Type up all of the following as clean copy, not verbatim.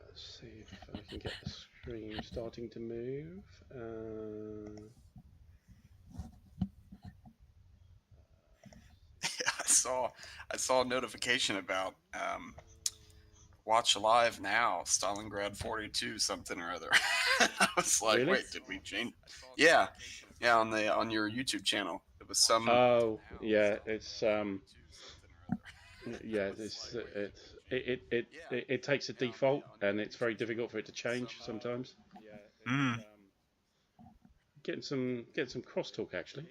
Let's see if I can get the stream starting to move. I saw a notification about watch live now, Stalingrad 42 something or other. I was like, really? wait, did we change? Yeah, yeah, on your YouTube channel. It was some. Oh, yeah, it's yeah, it takes a default, and it's very difficult for it to change sometimes. Mm. Getting some crosstalk actually.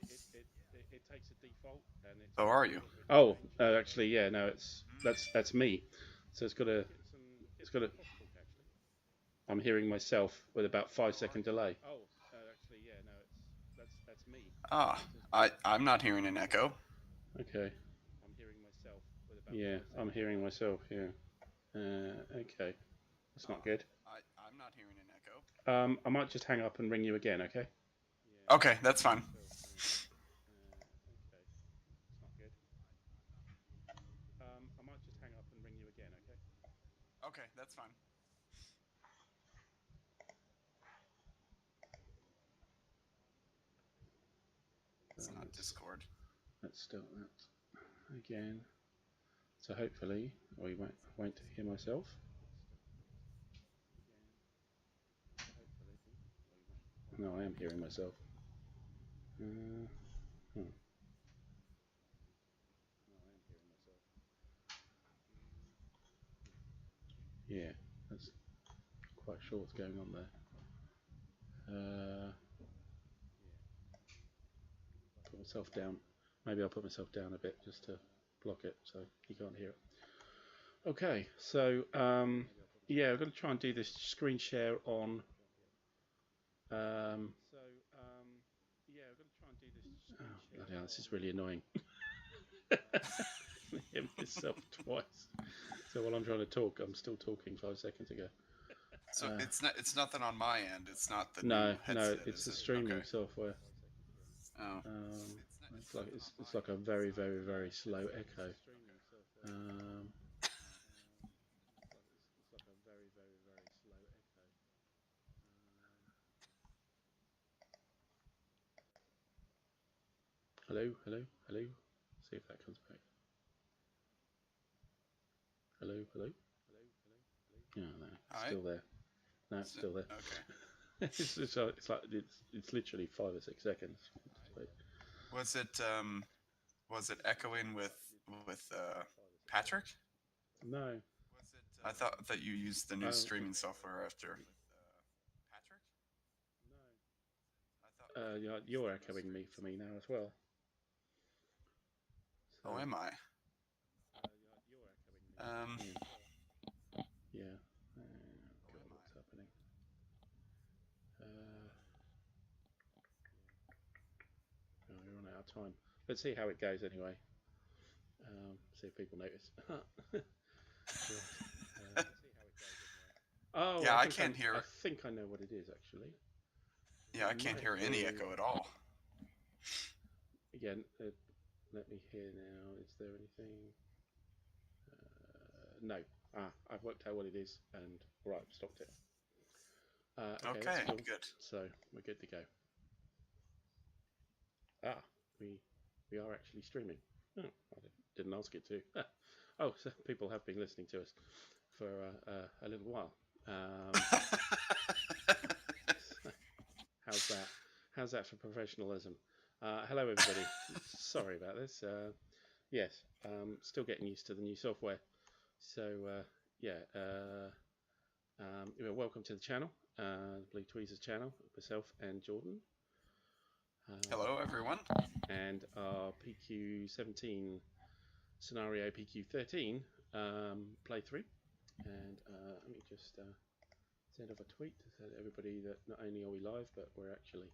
Oh, are you? Oh, actually, yeah, no, that's me. So it's got a. I'm hearing myself with about 5 second delay. Ah, I'm not hearing an echo. Okay. Yeah, I'm hearing myself. Yeah. Okay, that's not good. I'm not hearing an echo. I might just hang up and ring you again. Okay. Okay, that's fine. Okay, that's fine. It's not Discord. Let's start that again. So hopefully I won't hear myself. No, I am hearing myself. Hmm. Yeah, that's quite sure what's going on there. Put myself down. Maybe I'll put myself down a bit just to block it so you can't hear it. Okay, so yeah, I'm going to try and do this screen share on. Oh, bloody hell, this is really annoying. Hear myself twice. So while I'm trying to talk, I'm still talking 5 seconds ago. So it's nothing on my end. It's not the No, new headset. it's the streaming Okay. software. Oh. It's like a very very slow echo. Hello, hello, hello. See if that comes back. Hello, hello. Yeah, no, it's still there. No, it's still there. Okay. It's literally 5 or 6 seconds. Was it echoing with Patrick? No. I thought that you used the new streaming software after. You're echoing me for me now as well. So, oh, am I? Yeah. God, what's happening? We're running out of time. Let's see how it goes anyway. See if people notice. Oh, yeah, I can't hear. I think I know what it is actually. Yeah, I can't hear any echo at all. Again, let me hear now. Is there anything? No. I've worked out what it is, and right, stopped it. Okay, cool. Good. So we're good to go. We are actually streaming. Oh, I didn't ask it to. Oh, so people have been listening to us for a little while. How's that? How's that for professionalism? Hello, everybody. Sorry about this. Yes, still getting used to the new software. So yeah, welcome to the channel, Blue Tweezers channel, myself and Jordan. Hello, everyone. And our PQ-17 scenario PQ13 playthrough. And let me just send off a tweet to tell everybody that not only are we live, but we're actually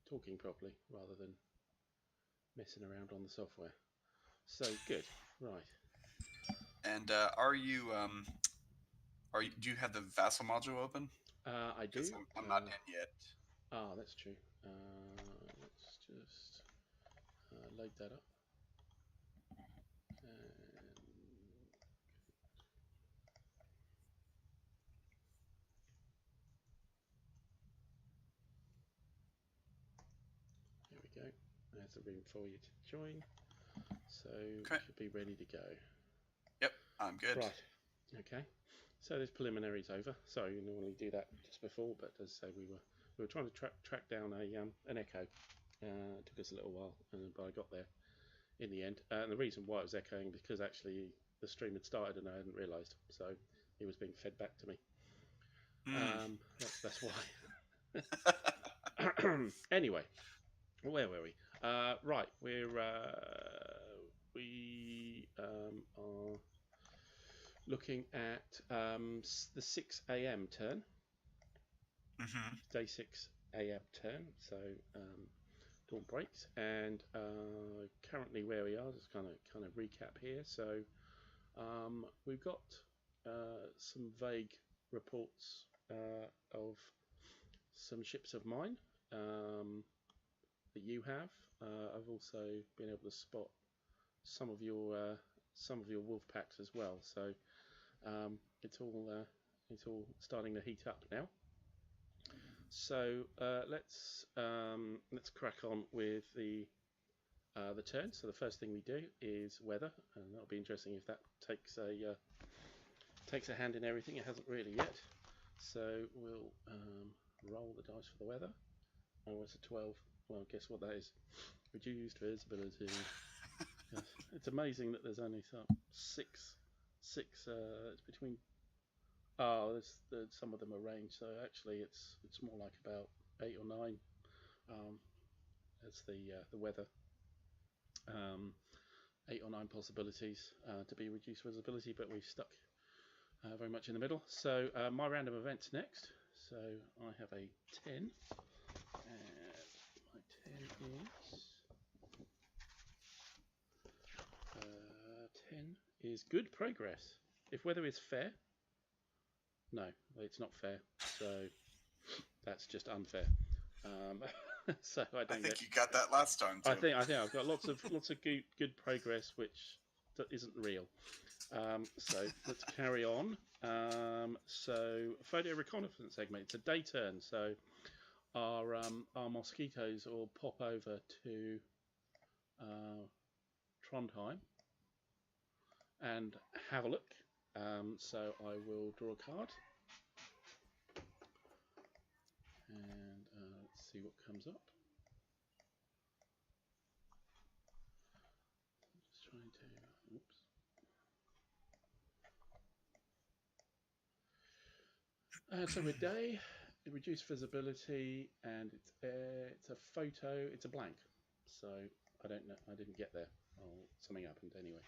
talking properly rather than messing around on the software. So good, right. And do you have the Vassal module open? I do. Because I'm not in yet. Ah, that's true. Let's just load that up. And there we go. There's a room for you to join. So Okay. should be ready to go. Yep, I'm good. Right. Okay. So this preliminaries over. So you normally do that just before, but as I say, we were trying to track down an echo. It took us a little while, but I got there in the end. And the reason why it was echoing because actually the stream had started and I hadn't realised, so it was being fed back to me. That's why. Anyway, where were we? Right, we are looking at the 6 a.m. turn. Day 6 a.m. turn. So dawn breaks, and currently where we are, just kind of recap here. So we've got some vague reports of some ships of mine that you have. I've also been able to spot some of your wolf packs as well. So it's all starting to heat up now. So let's crack on with the turn. So the first thing we do is weather, and that'll be interesting if that takes a hand in everything. It hasn't really yet. So we'll roll the dice for the weather. Oh, it's a 12. Well, guess what that is? Reduced visibility. Yes. It's amazing that there's only six. It's between. Oh, some of them are range. So actually, it's more like about 8 or 9. That's the weather. 8 or 9 possibilities to be reduced visibility, but we've stuck very much in the middle. So my random events next. So I have a 10, and my 10 is good progress. If weather is fair, no, it's not fair. So that's just unfair. So I think you got that last time too. I think I've got lots of good progress, which isn't real. So let's carry on. So photo reconnaissance segment. It's a day turn. So our mosquitoes will pop over to Trondheim and have a look. So I will draw a card. And let's see what comes up. Just trying to. Oops. So with day, reduced visibility, and it's a photo. It's a blank. So I don't know. I didn't get there. Something happened anyway.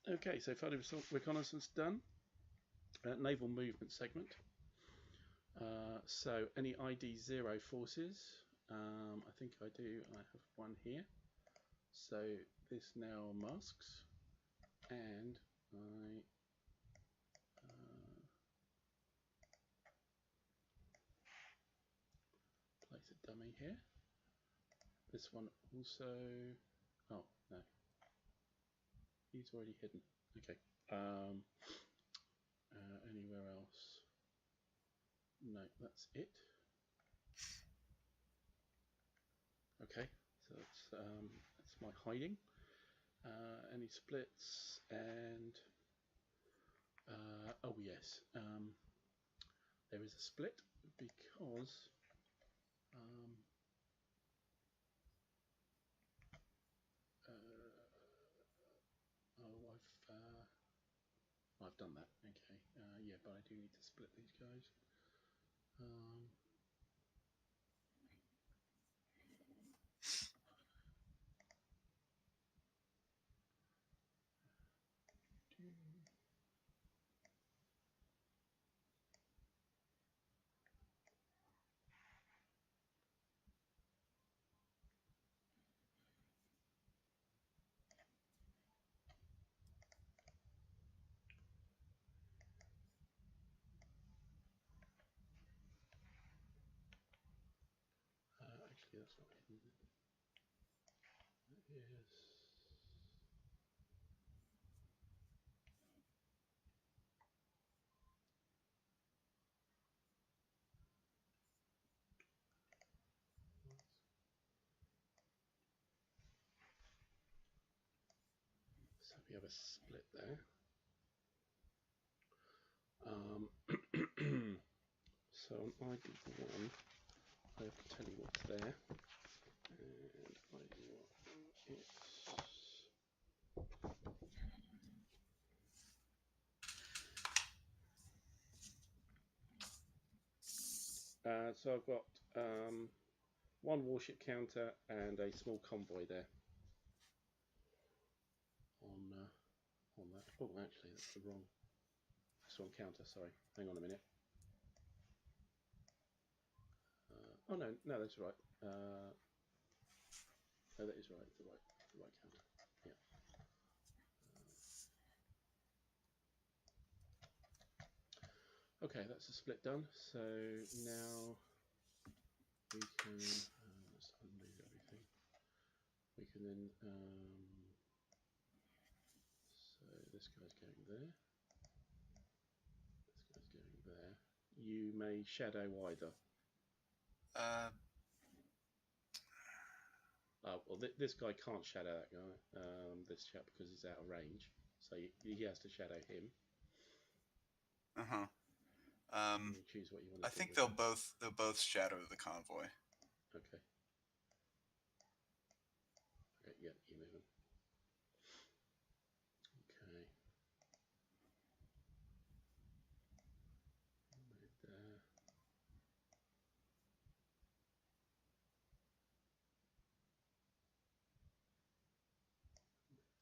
Okay, so photo reconnaissance done. Naval movement segment. So any ID 0 forces. I think I do. I have one here. So this now masks, and I place a dummy here. This one also. Oh no, he's already hidden. Okay. Anywhere else? No, that's it. Okay, so that's my hiding. Any splits and oh yes, there is a split because I've done that. Okay, yeah, but I do need to split these guys. that's not hidden. That is. So we have a split there. So on ID1, I have to tell you what's there, and ID1 is. So I've got one warship counter and a small convoy there. On that. Oh, actually, that's the wrong. That's one counter. Sorry. Hang on a minute. Oh no, that's right. No, that is right. The right counter. Yeah. Okay, that's the split done. So now we can let's undo everything. We can then so this guy's going there. This guy's going there. You may shadow either. Well, this guy can't shadow that guy, this chap, because he's out of range. So he has to shadow him. You choose what you want to do. I think they'll both shadow the convoy. Okay. Okay. Yeah, you move him. Okay. Move there.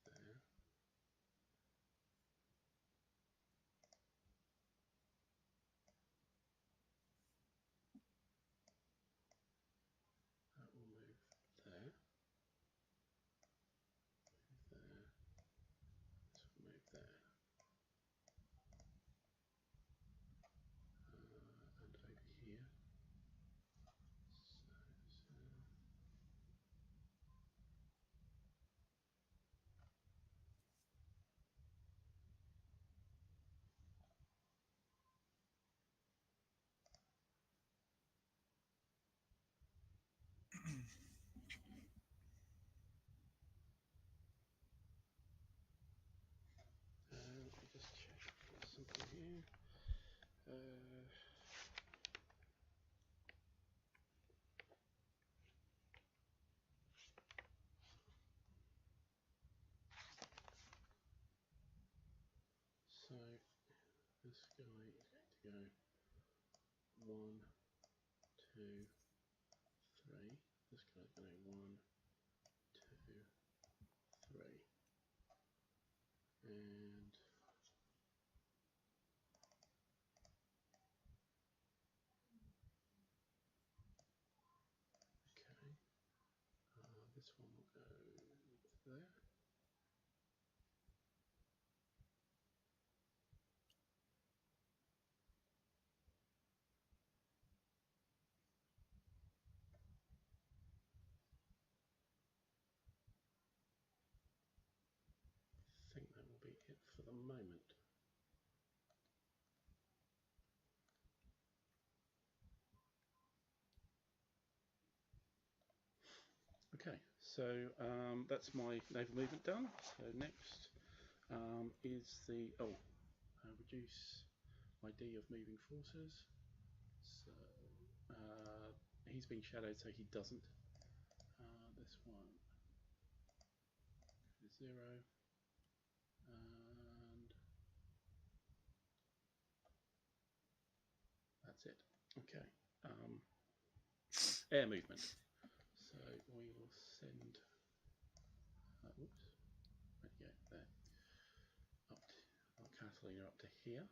There. That will move there. Move there. This will move there. And over here. Let me just check something here. So this guy is going to go 1, 2, 3. This guy's going 1, 2, 3. And okay, this one will go there. I think that will be it for the moment. Okay, so that's my naval movement done. So next is the reduce ID of moving forces. So he's been shadowed, so he doesn't. This one is 0, and that's it. Okay. Air movement. So we will send. Whoops. Where'd it go? There. Up to Catalina up to here.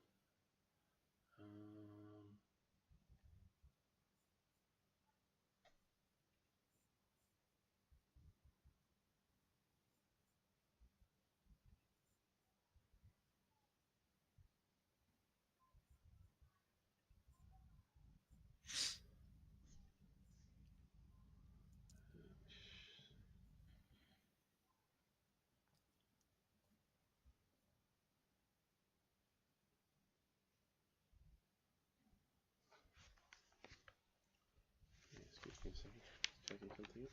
Just give me a second. Just checking something up.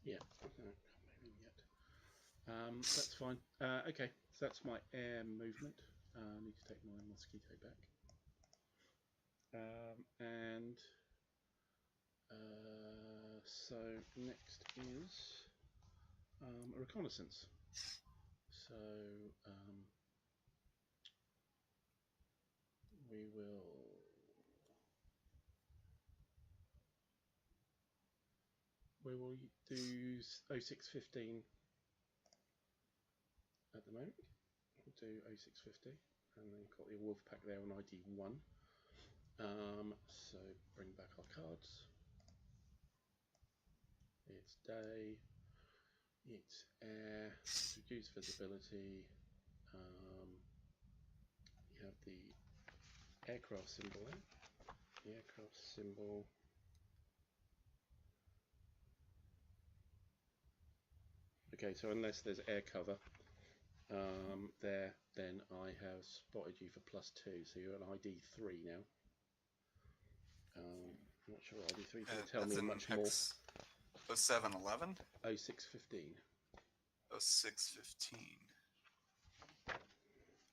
Yeah, maybe yet. That's fine. Okay, so that's my air movement. I need to take my mosquito back. And so next is a reconnaissance. So we will do 0615 at the moment. We'll do 0650 and then got the wolf pack there on ID 1. So bring back our cards. It's day, it's air, reduce visibility. You have the aircraft symbol there. The aircraft symbol. Okay, so unless there's air cover there, then I have spotted you for +2, so you're at ID 3 now. I'm not sure what ID 3 can tell me much more. 0711? 0615. 0615.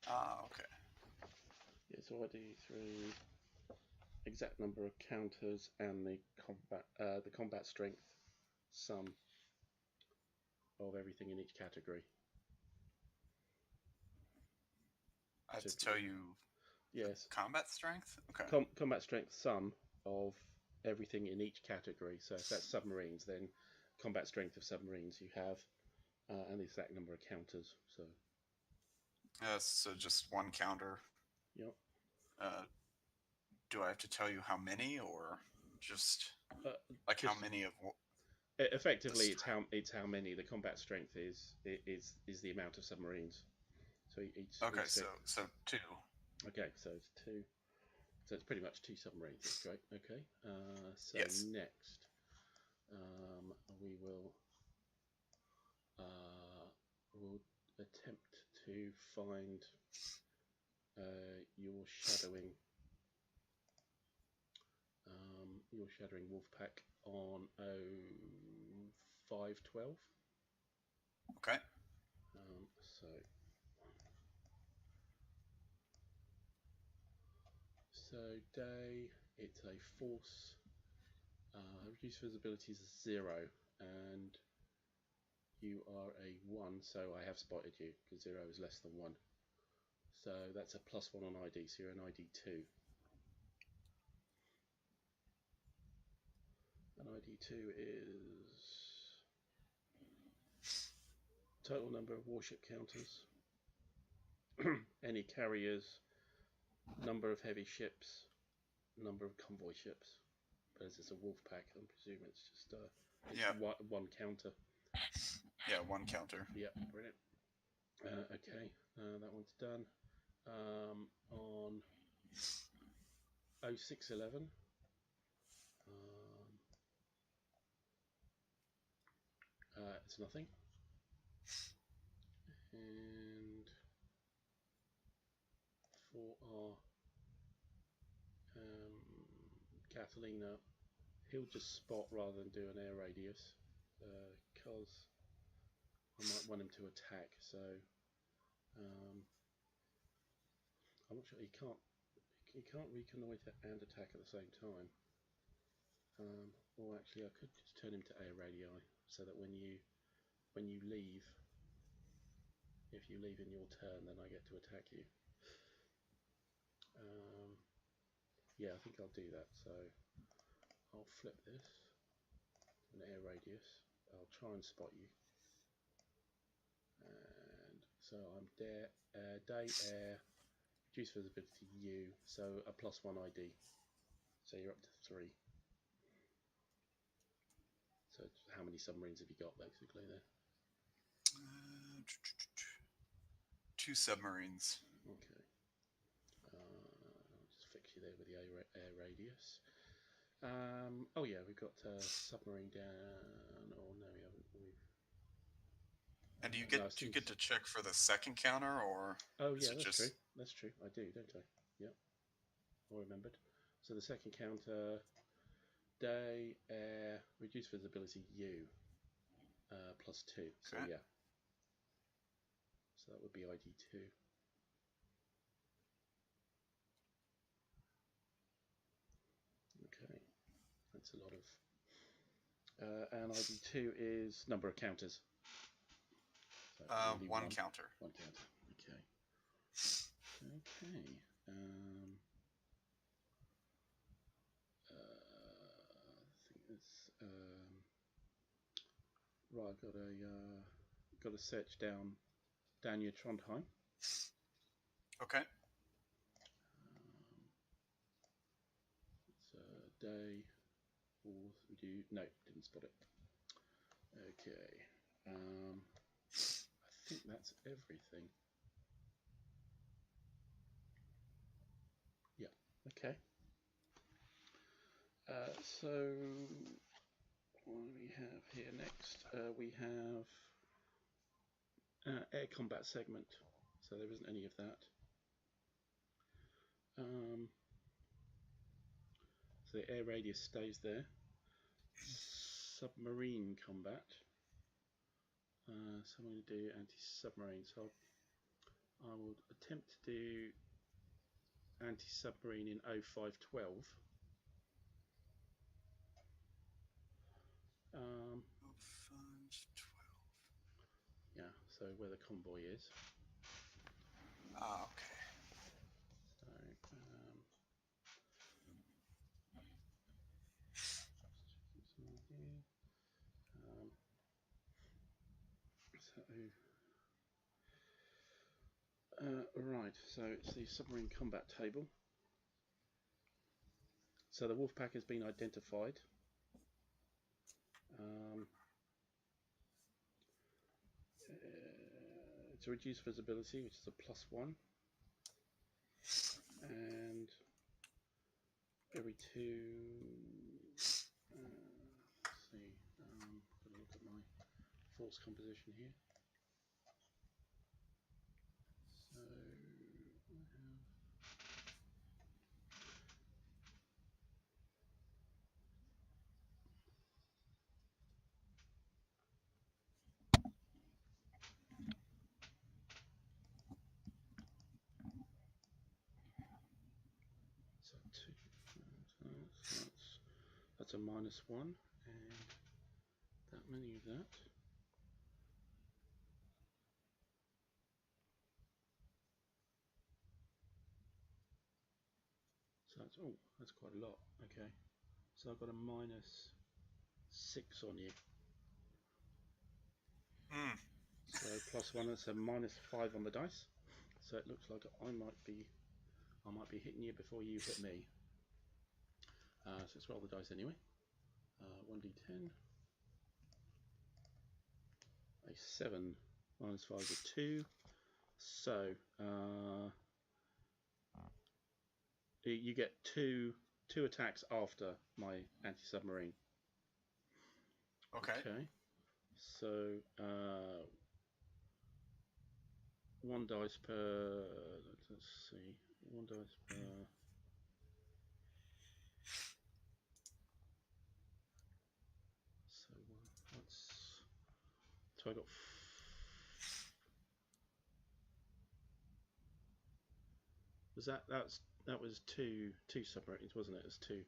Ah, okay. Yeah, so ID 3, exact number of counters and the combat strength sum of everything in each category. I have to tell you. Yes. Combat strength? Okay. Combat strength sum of everything in each category. So if that's submarines, then combat strength of submarines you have, and the exact number of counters. So just one counter. Yep. Do I have to tell you how many, or just like just how many of? Effectively, it's how many. The combat strength is the amount of submarines. So each. Okay, each so 2. Okay, so it's 2. So it's pretty much 2 submarines. That's great. Okay. So yes. Next, we will we'll attempt to find your shadowing wolf pack on 0512. Okay. So day, it's a force. Reduce visibility is 0, and you are a 1, so I have spotted you because 0 is less than 1. So that's a +1 on ID, so you're an ID 2. And ID 2 is total number of warship counters, any carriers, number of heavy ships, number of convoy ships. But as it's a wolf pack, I presume it's just one counter. Yeah, 1 counter. Yep, brilliant. Okay, that one's done. On 0611, it's nothing. And for our Catalina, he'll just spot rather than do an air radius, because I might want him to attack. So I'm not sure he can't reconnoiter and attack at the same time. Or actually, I could just turn him to air radii, so that when you when you leave. If you leave in your turn, then I get to attack you. Yeah, I think I'll do that. So I'll flip this an air radius. I'll try and spot you. And so I'm day air, reduce visibility U, so a +1 ID. So you're up to 3. So how many submarines have you got basically there? 2 submarines. Okay. I'll just fix you there with the air radius. Oh yeah, we've got submarine down. Oh no, we haven't. And do you get to check for the second counter, or? Oh yeah, that's true. That's true. I do, don't I? Yep. I remembered. So the second counter, day, air, reduce visibility U, +2. Okay. So yeah. So that would be ID 2. Okay. That's a lot of. And ID 2 is number of counters. So one counter. One counter. Okay. Okay. I think it's right. Got to search down your Trondheim. Okay. It's day. We do no, didn't spot it. Okay. I think that's everything. Yeah. Okay. So what do we have here next? We have air combat segment. So there isn't any of that. So the air radius stays there. Submarine combat. So I'm going to do anti-submarine. So I will attempt to do anti-submarine in 0512. 0512. Yeah, so where the convoy is. Ah, okay. Right, so it's the submarine combat table. So the Wolfpack has been identified. It's a reduced visibility, which is a +1, and every 2. Let's see. Got to look at my force composition here. So that's a -1, and that many of that. So that's quite a lot. Okay, so I've got a -6 on you. So +1, that's a -5 on the dice. So it looks like I might be hitting you before you hit me. So let's roll the dice anyway. 1d10. A 7 -5 is a 2. So you get two attacks after my anti-submarine. Okay. So 1 dice per. Let's see. 1 dice per. So I got. That was two submarines, wasn't it? It was two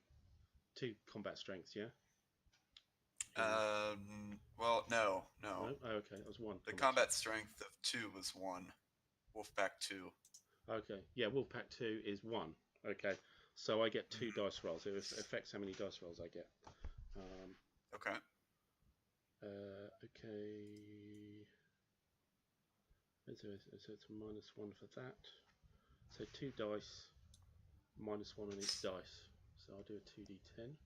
combat strengths, yeah. Well, no. No? Oh, okay, that was 1. The combat strength of 2 was 1. Wolfpack 2. Okay, yeah, Wolfpack 2 is 1. Okay, so I get 2 dice rolls. It affects how many dice rolls I get. Okay. Okay. So it's -1 for that. So 2 dice, -1 on each dice. So I'll do a 2d10.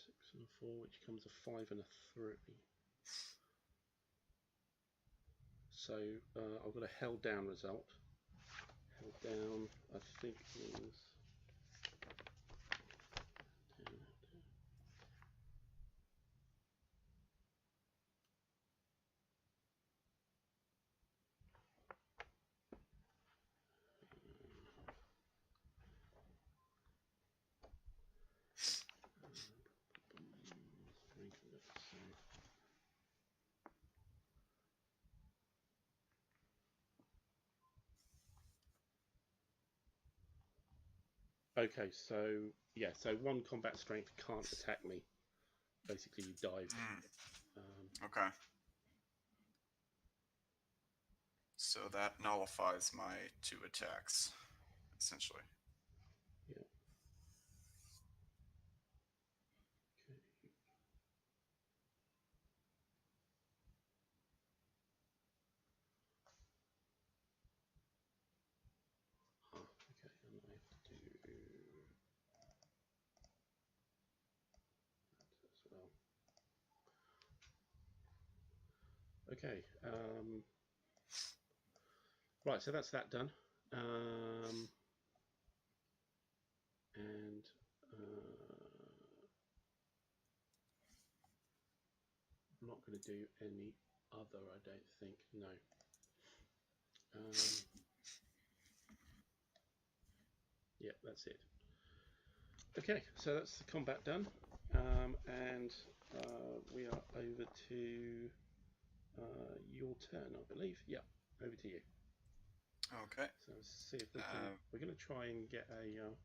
6 and a 4, which comes a 5 and a 3. So I've got a held down result. Held down, I think, means. Okay, so yeah, so 1 combat strength can't attack me. Basically, you dive. Okay. So that nullifies my 2 attacks, essentially. Yeah. Okay. Okay, and I have to do that as well. Okay. Right, so that's that done. And I'm not going to do any other, I don't think. No. Yeah, that's it. Okay, so that's the combat done. And we are over to your turn, I believe. Yeah, over to you. Okay. So let's see if we can. We're going to try and get a.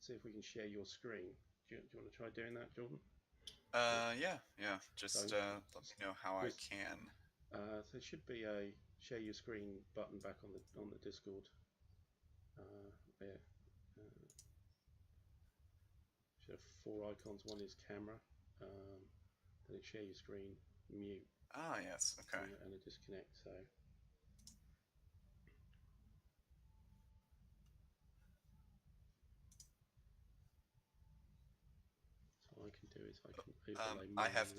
See if we can share your screen. Do you want to try doing that, Jordan? Yeah. Just let me know how I can. So there should be a share your screen button back on the Discord. There. Should have 4 icons. One is camera. Then it's share your screen, mute. Ah, yes. Okay. And a disconnect. So. What I can do is I can overlay I have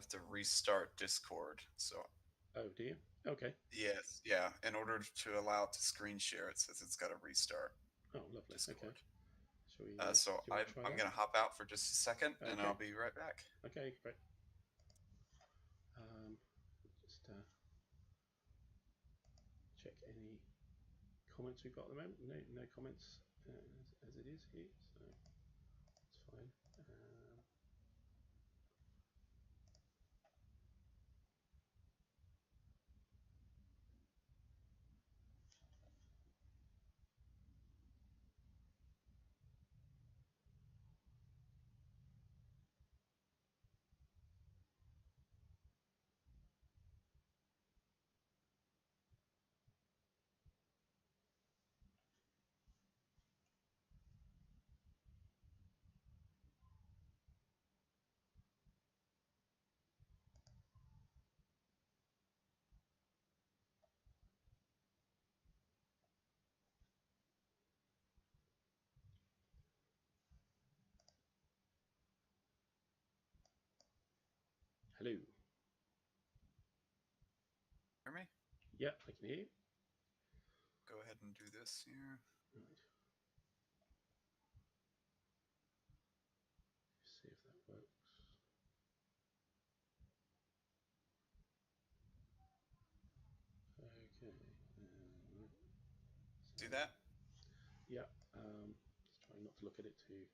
to restart Discord. So. Oh, do you? Okay. Yes. Yeah. In order to allow it to screen share, it says it's got to restart. Oh, lovely. Discord. Okay. Shall we, so I'm going to hop out for just a second, and I'll be right back. Okay, great. Just check any comments we've got at the moment. No comments as it is here, so it's fine. Hello. Hear me? Yeah, I can hear you. Go ahead and do this here. Right. See if that works. Okay. Do that? Yeah. Just trying not to look at it too.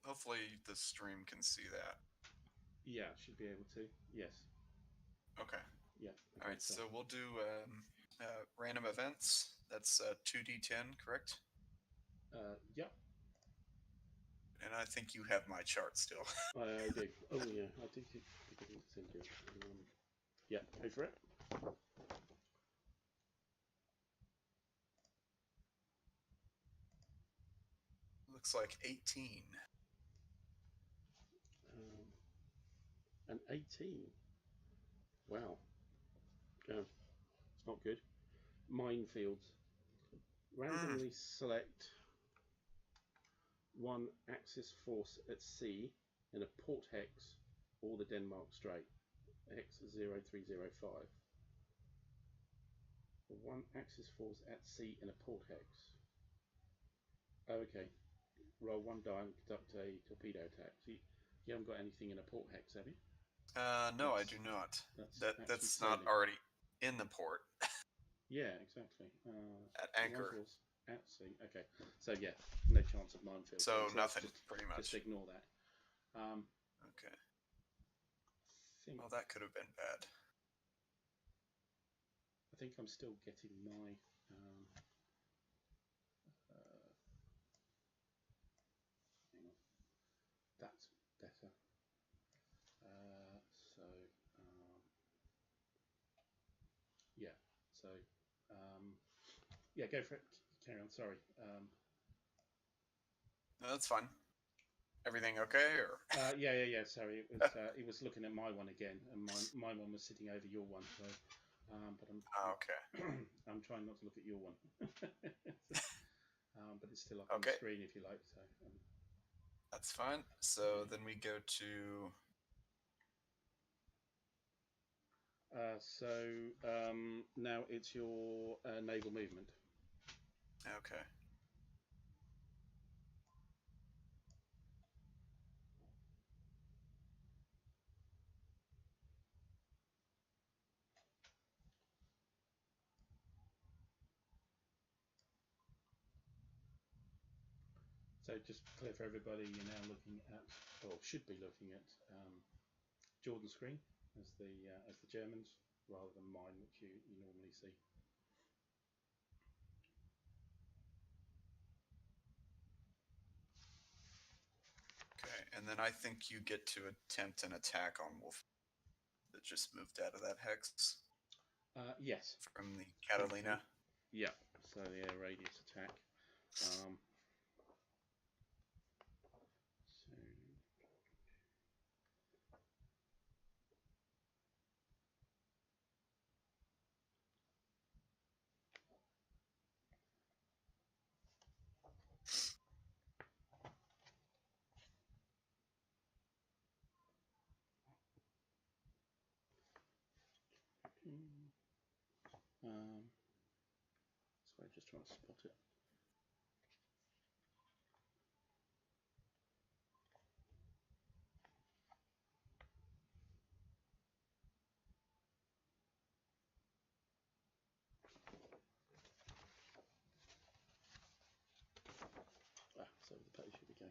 Hopefully the stream can see that. Yeah, should be able to. Yes. Okay. Yeah. Okay, All right. So we'll do random events. That's 2d10, correct? Yep. And I think you have my chart still. I do. Oh yeah, I do think I didn't send you. Yeah, go for it. Looks like 18. An 18. Wow. Yeah, it's not good. Minefields. Randomly select one Axis force at sea in a port hex or the Denmark Strait. Hex 0305. One Axis force at sea in a port hex. Oh, okay. Roll one die and conduct a torpedo attack. So you haven't got anything in a port hex, have you? No, I do not. That's not sailing. already in the port. Yeah, exactly. At anchor. At sea. Okay. So yeah, no chance of minefield. So nothing, pretty much. Just ignore that. Okay. Well, that could have been bad. I think I'm still getting my. Hang on. That's better. Yeah. So yeah, go for it. Carry on. Sorry. No, that's fine. Everything okay, or? Yeah. Sorry, it was looking at my one again, and my one was sitting over your one. So, but okay. I'm trying not to look at your one. But it's still up on the screen if you like. So. That's fine. So then we go to. Now it's your naval movement. Okay. So just clear for everybody, you're now looking at, or should be looking at, Jordan's screen as the Germans, rather than mine, which you normally see. Okay, and then I think you get to attempt an attack on Wolf that just moved out of that hex. Yes. From the Catalina. Yeah. So the air radius attack. Sorry, just trying to spot it. So the page, here we go.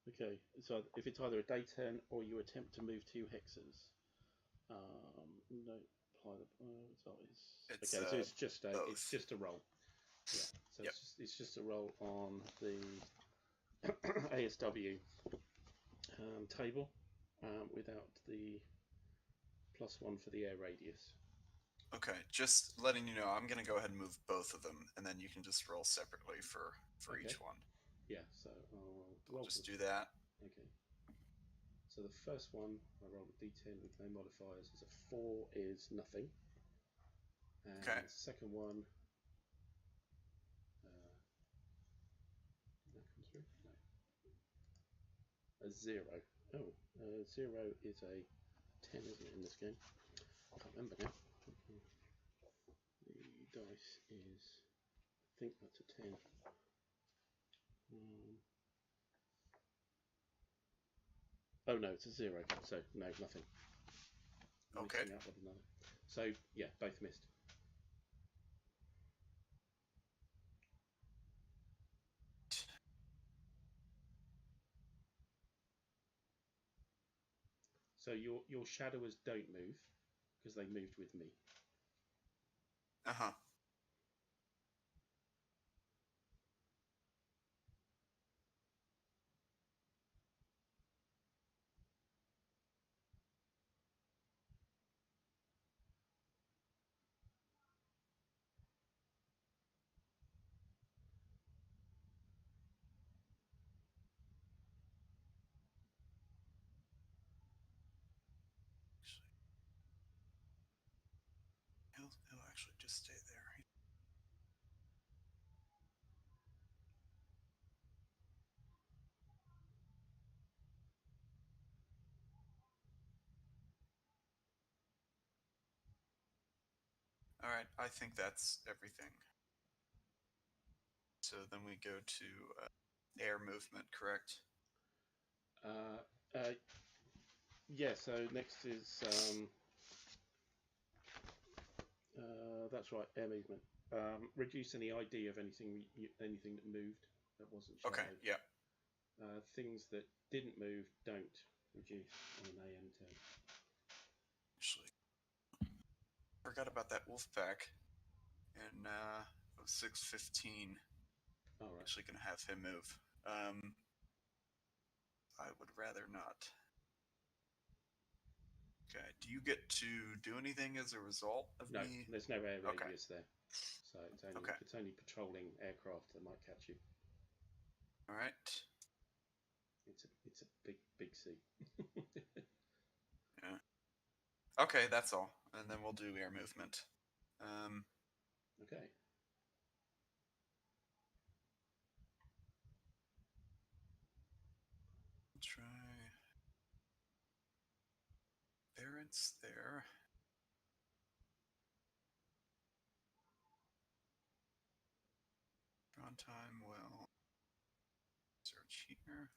Okay, so if it's either a day turn or you attempt to move 2 hexes, no, apply the result is okay. So it's just a roll. Yeah, so it's just a roll on the ASW table without the +1 for the air radius. Okay, just letting you know, I'm going to go ahead and move both of them, and then you can just roll separately for each one. Yeah, so I'll just do that. Okay. So the first one, I rolled a d10 with no modifiers, is a 4 is nothing. And the second one, did that come through? No. A 0. Oh, 0 is a 10, isn't it, in this game? I can't remember now. The dice is, I think that's a 10. Oh no, it's a 0, so no, nothing. Okay. Missing out with another. So yeah, both missed. So your shadowers don't move because they moved with me. Uh-huh. He'll actually just stay there. All right, I think that's everything. So then we go to air movement, correct? Yeah. So next is that's right, air movement. Reduce any ID of anything that moved that wasn't shadowed. Okay, yeah. Things that didn't move don't reduce on an AM turn. Actually, forgot about that wolf pack. And 0615. All right. Actually gonna have him move. I would rather not. Okay. Do you get to do anything as a result of No, me? there's no air Okay. radius there, so it's only patrolling aircraft that might catch you. All right. It's a big sea. Yeah. Okay, that's all, and then we'll do air movement. Okay. Try Barrett's there. Drawn time, well, search here.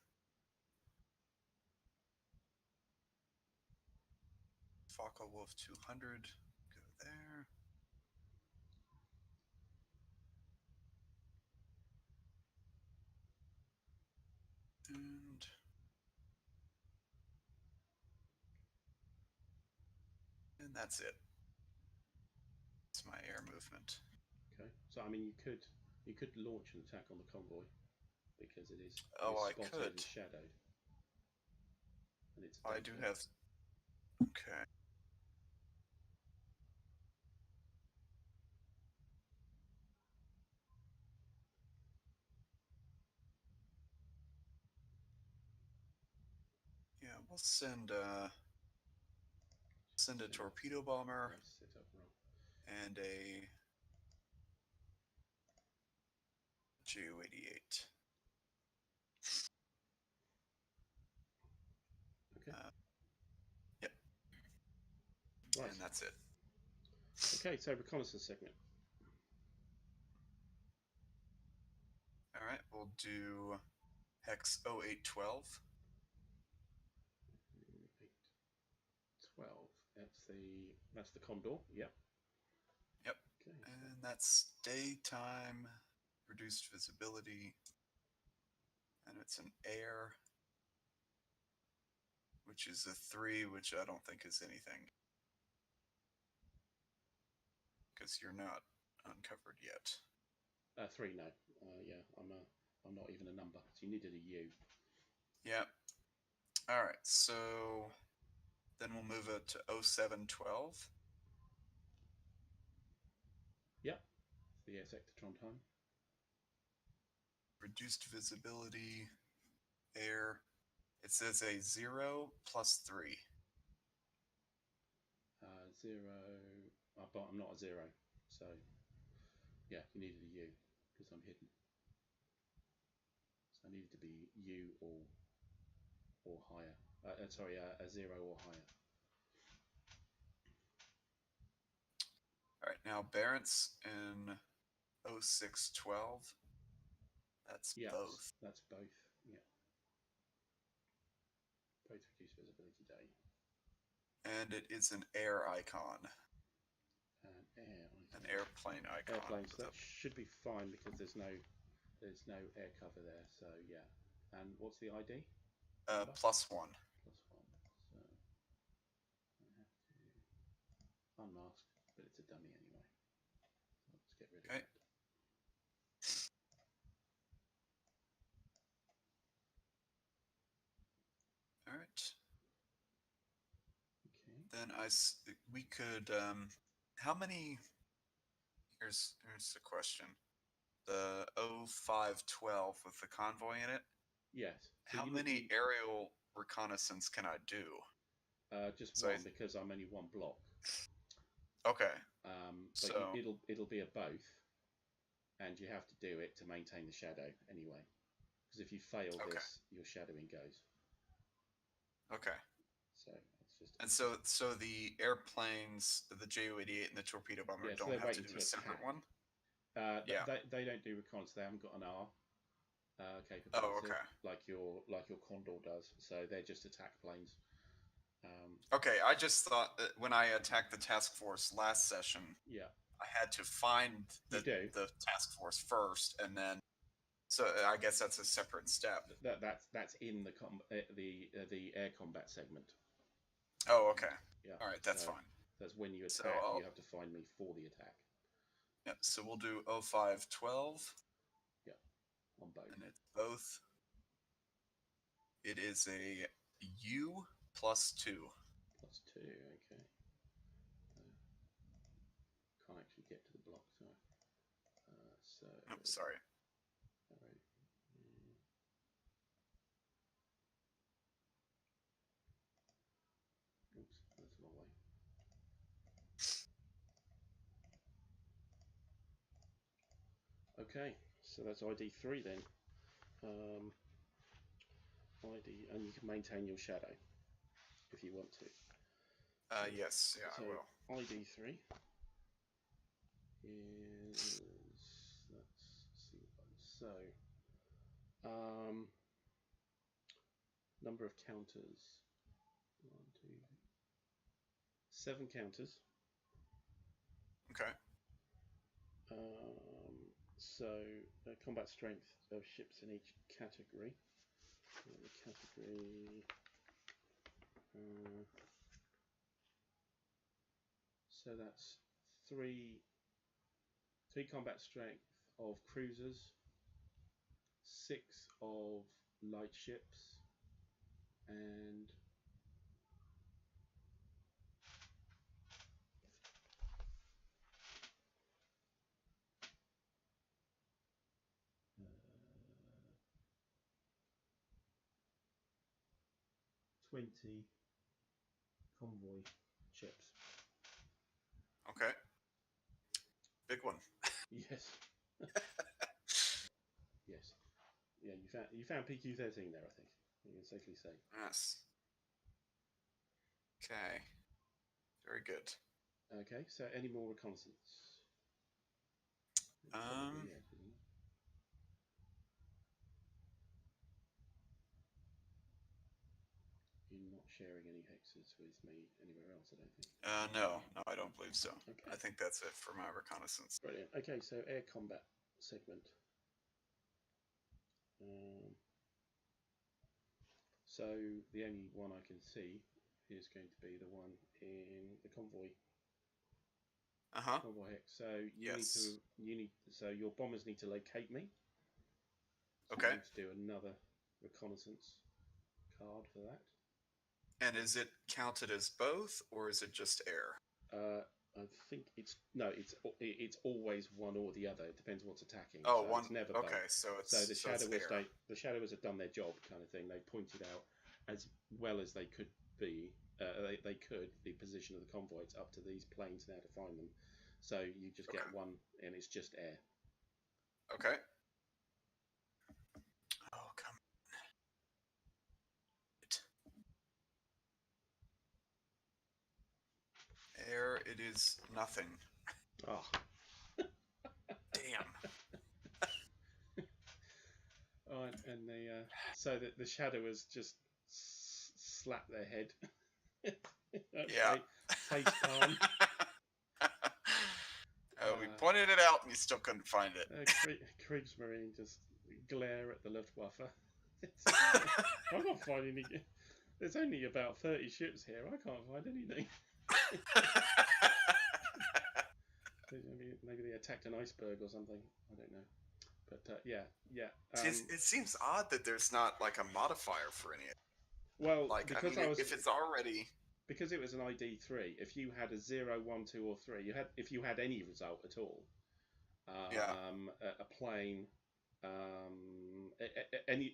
Focke Wolf 200, go there. And that's it. It's my air movement. Okay. So I mean, you could launch an attack on the convoy because it is spotted and shadowed, and it's. I do have. Okay. Yeah, we'll send a torpedo bomber and a Ju-88. Okay. Yep. Right. And that's it. Okay, so reconnaissance segment. All right, we'll do hex 0812. 812. That's the Condor. Yep. Yep. Okay. And that's daytime, reduced visibility, and it's an air, which is a 3, which I don't think is anything, because you're not uncovered yet. 3, no. Yeah, I'm not even a number. So you needed a U. Yep. All right, so then we'll move it to 0712. Yep. The air sector Trondheim. Reduced visibility, air. It says a 0 plus 3. 0. But I'm not a 0. So, yeah, you needed a U because I'm hidden. So I needed to be U or higher. Sorry, a 0 or higher. All right, now Barents in 0612. That's both. That's both. Yeah. Both reduced visibility day. And it is an air icon. An airplane icon. Airplanes. That should be fine because there's no air cover there. So yeah. And what's the ID? +1. +1. So unmask, but it's a dummy anyway. So let's get rid of Okay. that. All right. Okay. Then we could. How many? Here's the question. The 0512 with the convoy in it. Yes. So How many aerial reconnaissance can I do? Just So one, because I'm only one block. Okay. But it'll be a both, and you have to do it to maintain the shadow anyway. Because if you fail this, your shadowing goes. Okay. So it's just. And so the airplanes, the Ju-88 and the torpedo bomber, so don't have to do a separate one. Yeah. They don't do reconnaissance. They haven't got an R capability. Oh, okay. Like your Condor does. So they're just attack planes. Okay, I just thought that when I attacked the task force last session, I had to find the task force first, and then. So I guess that's a separate step. That's in the air combat segment. Oh, okay. Yeah. All right, that's fine. That's when you attack. You have to find me for the attack. Yeah. So we'll do 0512. Yeah. On both. And it's both. It is a U +2. +2. Okay. Can't actually get to the block, so. Oh, sorry. All right. Oops, that's the wrong way. Okay, so that's ID3 then. ID, and you can maintain your shadow if you want to. Yes, yeah, so I will. ID3 is, let's see, so number of counters, 1, 2, 7 counters. Okay. So combat strength of ships in each category. The category. So that's three combat strength of cruisers, 6 of light ships, and 20 convoy ships. Okay. Big one. Yes. Yes. Yeah, you found PQ13 there, I think. You can safely say. Yes. Okay. Very good. Okay, so any more reconnaissance? You're not sharing any hexes with me anywhere else, I don't think. No, I don't believe so. Okay. I think that's it for my reconnaissance. Brilliant. Okay, so air combat segment. So the only one I can see is going to be the one in the convoy. Convoy hex. So so your bombers need to locate me. So okay. You need to do another reconnaissance card for that. And is it counted as both, or is it just air? I think it's always one or the other. It depends what's attacking. Oh, so one. It's never okay, both. so it's the shadowers have done their job, kind of thing. They pointed out as well as they could be. They could the position of the convoy. It's up to these planes now to find them. So you just get one, and it's just air. Okay. Oh, come on. Air, it is nothing. Oh. Damn. Oh, and so the shadowers just slap their head. Yeah. Face palm. We pointed it out and you still couldn't find it. Kriegsmarine just glare at the Luftwaffe. I can't find any. There's only about 30 ships here. I can't find anything. Maybe they attacked an iceberg or something. I don't know. But yeah. It seems odd that there's not like a modifier for any of it. Well, like, because if it's already... Because it was an ID3, if you had a 0, 1, 2, or 3, if you had any result at all, a plane,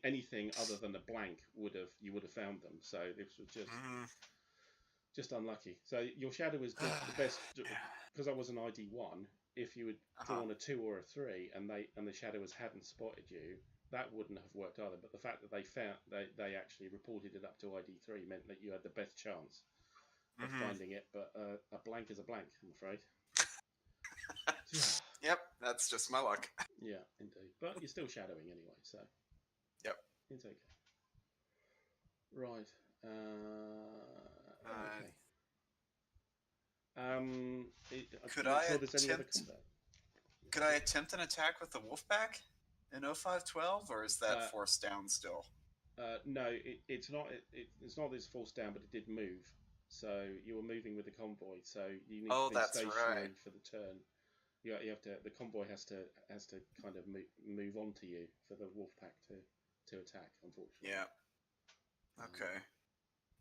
anything other than a blank you would have found them. So this was just unlucky. So your shadow was the best because I was an ID1. If you had drawn a 2 or a 3 and the shadows hadn't spotted you, that wouldn't have worked either. But the fact that they actually reported it up to ID3 meant that you had the best chance of finding it. But a blank is a blank, I'm afraid. Yep, that's just my luck. Yeah, indeed. But you're still shadowing anyway, so yep, it's okay. Right. Okay. Could I attempt an attack with the Wolfpack in 0512, or is that forced down still? No, it's not. It's not that it's forced down, but it did move. So you were moving with the convoy, so you need to be stationary for the turn. You have to. The convoy has to kind of move on to you for the Wolfpack to attack. Unfortunately. Yeah. Okay.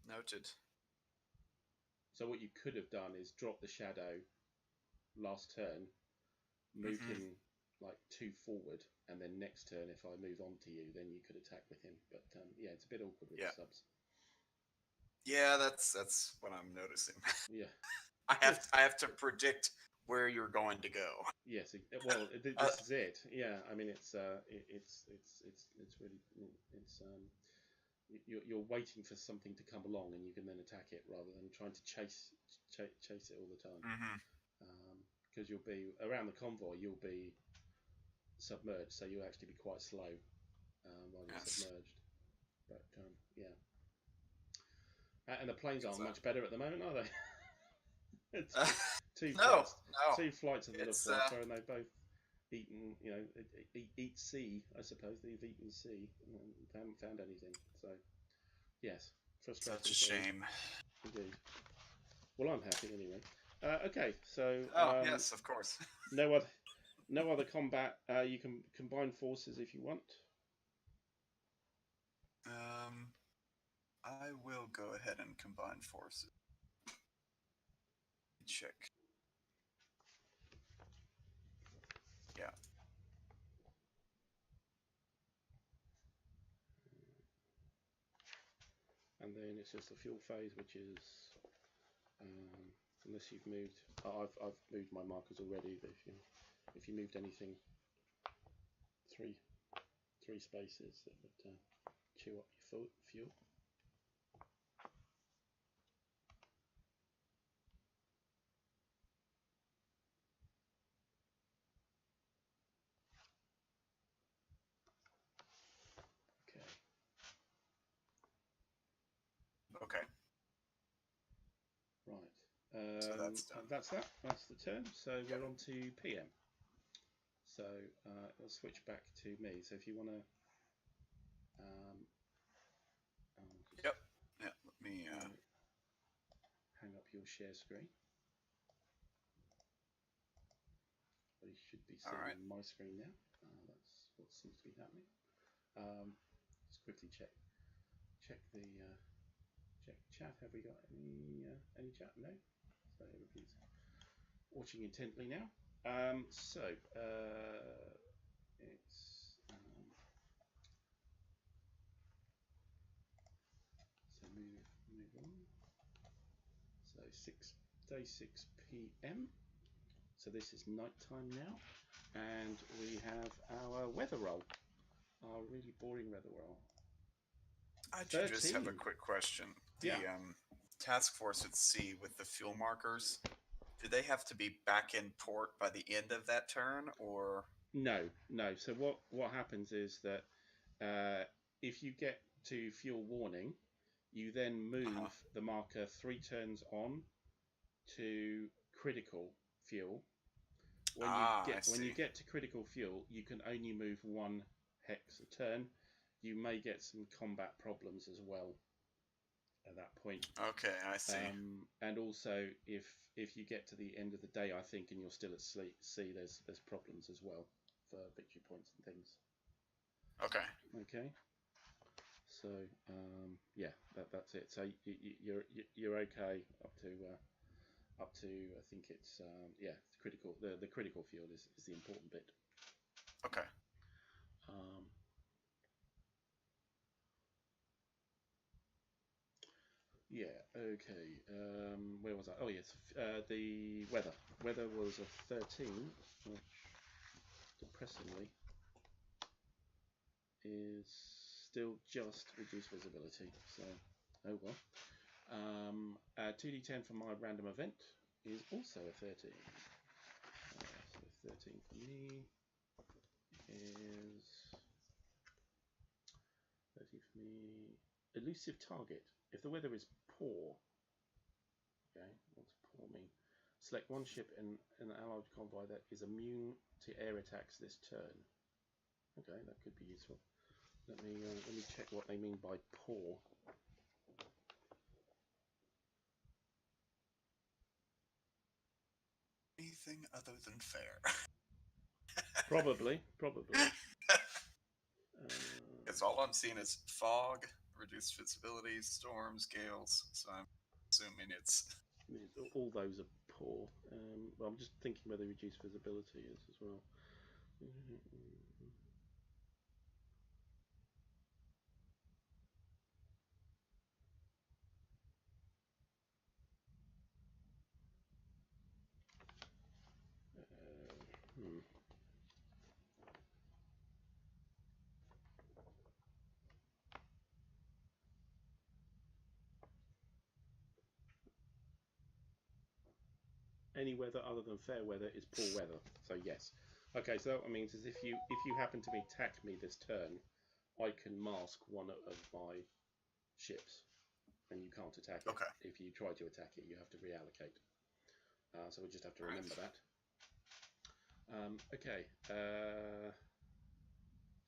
Noted. So what you could have done is drop the shadow last turn, move him like 2 forward, and then next turn, if I move on to you, then you could attack with him. But yeah, it's a bit awkward with the subs. Yeah, that's what I'm noticing. Yeah. I have to predict where you're going to go. Yes. Well, this is it. Yeah. I mean, it's really you're waiting for something to come along, and you can then attack it rather than trying to chase it all the time. Because you'll be around the convoy, you'll be submerged, so you'll actually be quite slow while you're submerged. But yeah, and the planes aren't much better at the moment, are they? It's two flights of the Luftwaffe, and they've both eaten, eat C, I suppose. They've eaten C and they haven't found anything. So yes, frustrating. Such a shame. Indeed. Well, I'm happy anyway. Okay, so yes, of course. no other combat. You can combine forces if you want. I will go ahead and combine forces. Check. Yeah. And then it's just the fuel phase, which is unless you've moved. I've moved my markers already. But if you moved anything 3 spaces, it would chew up your fuel. Okay. Right. So that's done. That's the turn. So we're on to PM. So it'll switch back to me. So if you want to... Yeah, let me... hang up your share screen. But you should be seeing my screen now. That's what seems to be happening. Just quickly check the chat. Have we got any chat? No. So everybody's watching intently now. So move on. So day 6 p.m. So this is night time now, and we have our weather roll, our really boring weather roll. I just have a quick question. The task force at sea with the fuel markers, do they have to be back in port by the end of that turn, or? No. So what happens is that if you get to fuel warning, you then move the marker 3 turns on to critical fuel. When you get to critical fuel, you can only move 1 hex a turn. You may get some combat problems as well. at that point. Okay, I see. And also, if you get to the end of the day, I think, and you're still at sea, there's problems as well for victory points and things. Okay. Okay. So yeah, that's it. So you're okay up to I think it's yeah, critical. The critical field is the important bit. Okay. Yeah. Okay. Where was I? Oh yes. The weather. Weather was a 13, which depressingly is still just reduced visibility. So, oh well. 2d10 for my random event is also a 13. So 13 for me is 13 for me. Elusive target. If the weather is poor, okay, what's poor mean? Select one ship in an allied convoy that is immune to air attacks this turn. Okay, that could be useful. Let me check what they mean by poor. Anything other than fair. Probably. Because all I'm seeing is fog, reduced visibility, storms, gales. So I'm assuming it's all those are poor. Well, I'm just thinking whether reduced visibility is as well. Any weather other than fair weather is poor weather. So yes. Okay, so what that means is if you happen to attack me this turn, I can mask one of my ships, and you can't attack it. Okay. If you try to attack it, you have to reallocate. So we just have to remember that. Okay.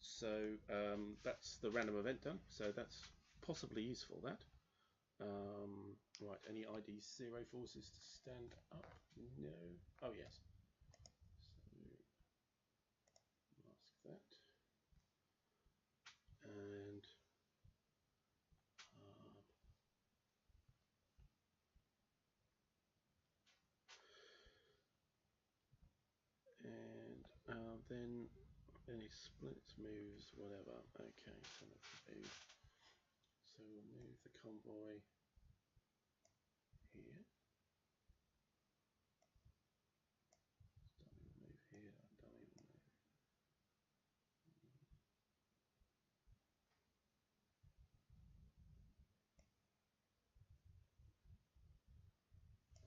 So that's the random event done. So that's possibly useful. That. Right, any ID 0 forces to stand up? No. Oh, yes. So, mask that. And then any splits, moves, whatever. Okay, so let's move. So we'll move the convoy here. Don't even move here. Don't even move.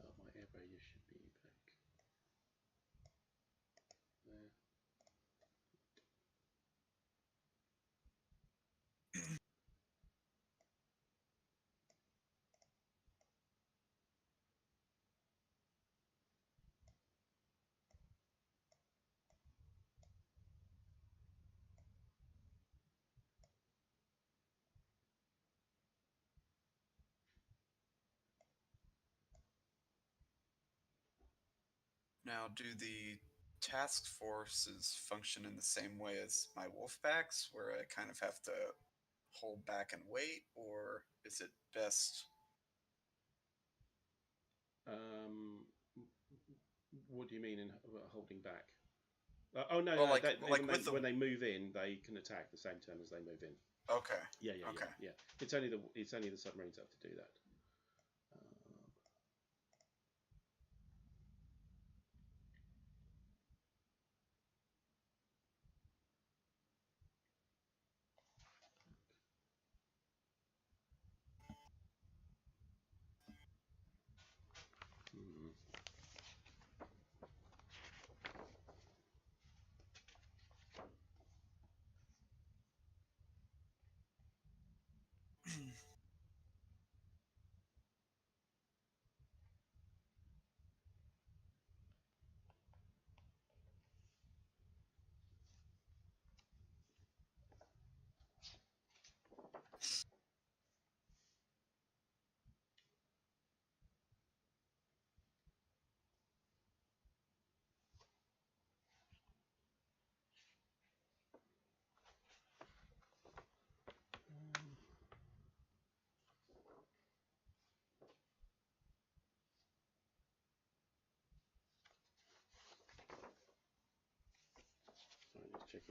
Oh, my air barrier should be back there. Now, do the task forces function in the same way as my wolf packs, where I kind of have to hold back and wait, or is it best? What do you mean in holding back? Oh no, well, no. like, When they move in, they can attack the same turn as they move in. Okay. Yeah. It's only the submarines have to do that.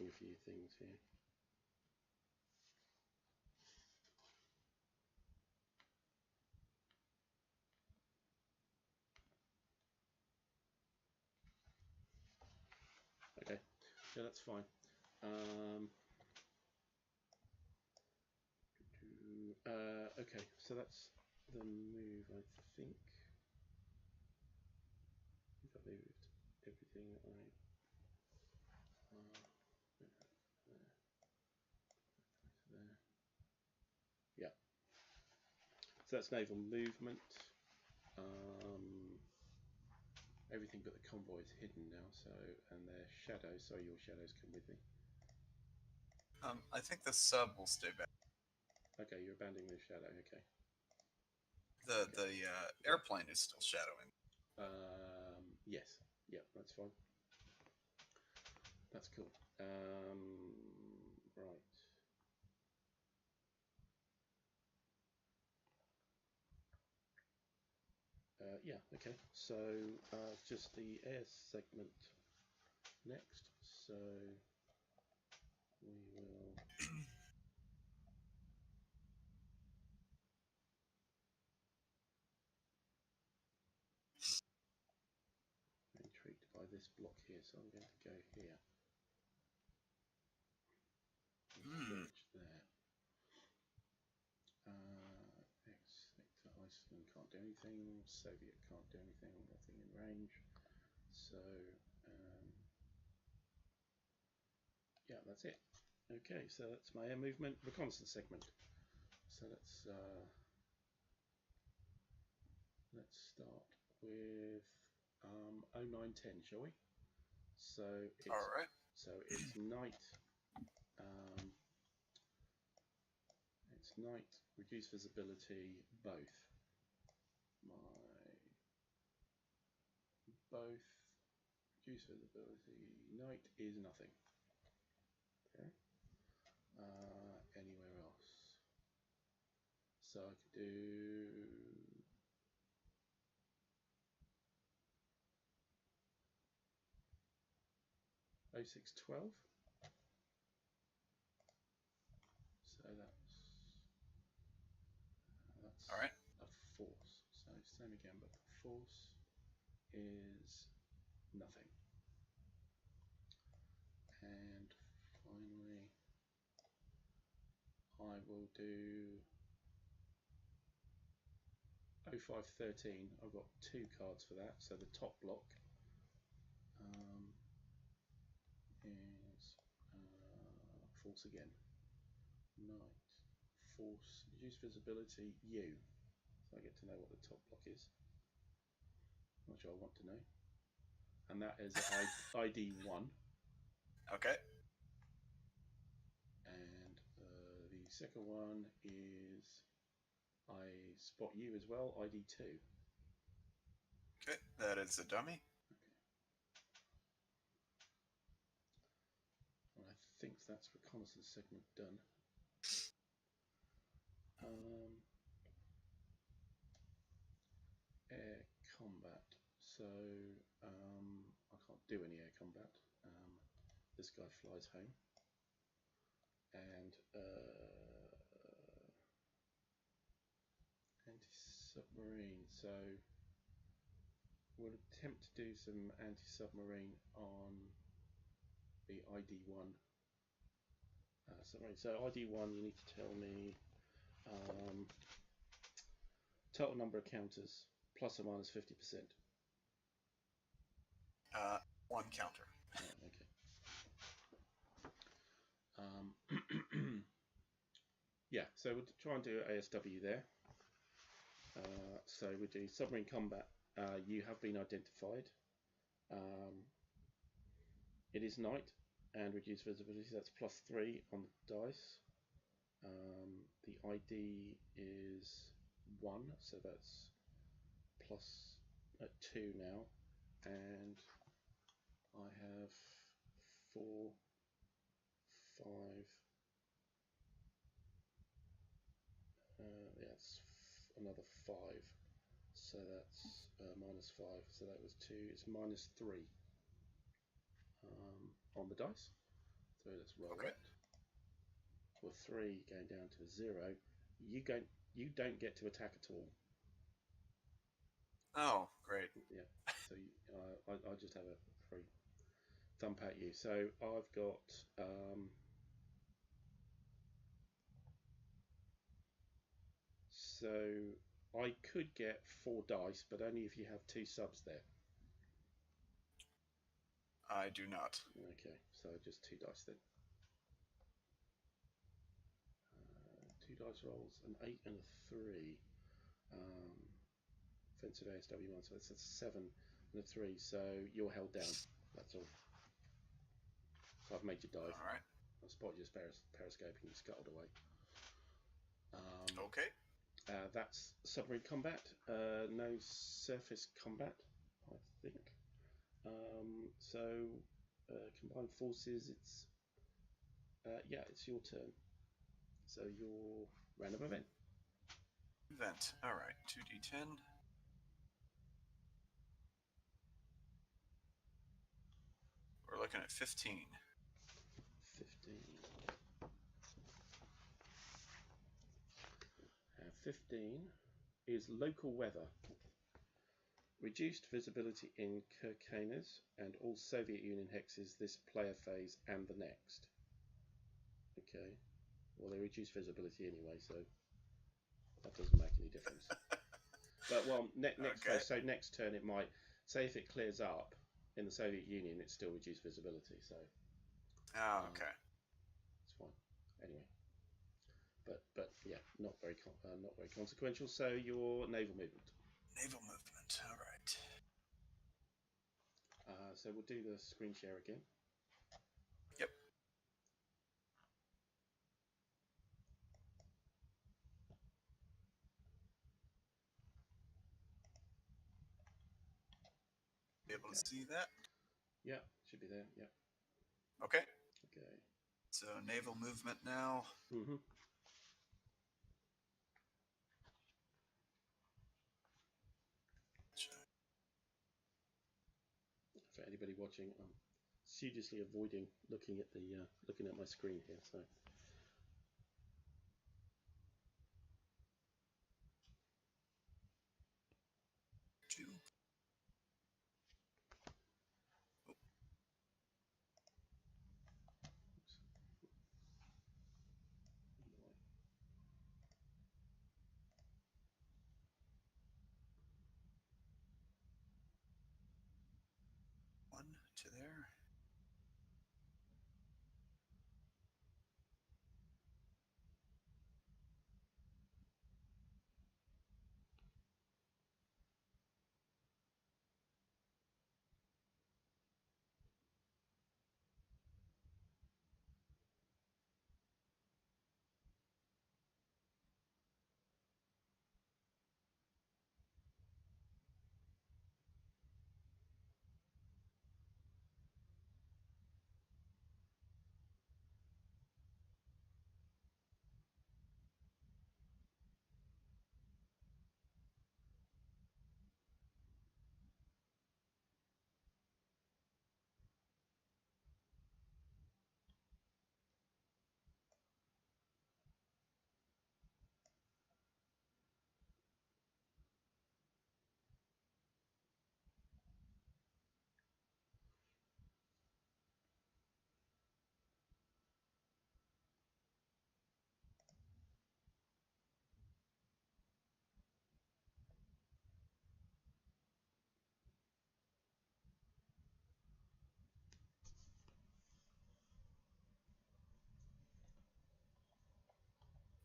looking a few things here. Okay, yeah, that's fine. Okay, so that's the move, I think. I think I moved everything that I... there. Yeah. So that's naval movement. Everything but the convoy is hidden now, so, and their shadows, sorry, your shadows come with me. I think the sub will stay back. Okay, you're abandoning the shadow, okay. The airplane is still shadowing. Yes, yeah, that's fine. That's cool. Right. Yeah, okay. So just the air segment next. So we will. I'm intrigued by this block here, so I'm going to go here. Search there. X-Sector Iceland can't do anything. Soviet can't do anything. Nothing in range. So yeah, that's it. Okay, so that's my air movement reconnaissance segment. So let's start with 0910, shall we? So it's all right. So it's night. It's night. Reduce visibility. Both. Reduce visibility. Night is nothing. Okay. Anywhere else? So I could do 0612. So that's all right. a force. So same again, but the force is nothing. And finally, I will do 0513. I've got 2 cards for that. So the top block is force again. Night, force, reduce visibility, U. So I get to know what the top block is, which I want to know. And that is ID 1. Okay. And the second one is I spot you as well, ID 2. Okay, that is a dummy. Okay. I think that's reconnaissance segment done. Air combat. So I can't do any air combat. This guy flies home. And anti-submarine. So we'll attempt to do some anti-submarine on the ID1 submarine. So ID1, you need to tell me total number of counters, plus or minus 50%. 1 counter. Okay. Yeah, so we'll try and do ASW there. So we do submarine combat. You have been identified. It is night and reduced visibility. That's +3 on the dice. The ID is 1, so that's +2 now. And I have 4, 5. That's another 5. So that's -5. So that was 2. It's -3 on the dice. So let's roll it. With 3 going down to 0, you don't get to attack at all. Oh, great. Yeah. So I'll just have a free thump at you. So I've got so I could get 4 dice, but only if you have 2 subs there. I do not. Okay, so just 2 dice then. 2 dice rolls, an 8 and a 3. Offensive ASW1, so it's a 7 and a 3. So you're held down. That's all. So I've made you dive. All right. I spotted you periscoping. You scuttled away. Okay. That's submarine combat. No surface combat, I think. So combined forces. It's it's your turn. So your random event. All right. 2d10. We're looking at 15. 15. 15 is local weather. Reduced visibility in Kirkenes and all Soviet Union hexes this player phase and the next. Okay. Well, they reduce visibility anyway, so that doesn't make any difference. But well, next phase, so next turn it might say if it clears up in the Soviet Union, it's still reduced visibility. So. Okay. It's fine. Anyway. But yeah, not very consequential. So your naval movement. Naval movement. All right. So we'll do the screen share again. Yep. Be able to see that? Yeah, should be there. Yeah. Okay. Okay. So naval movement now. Mm-hmm. For anybody watching, I'm studiously avoiding looking at my screen here. So. Two. One to there.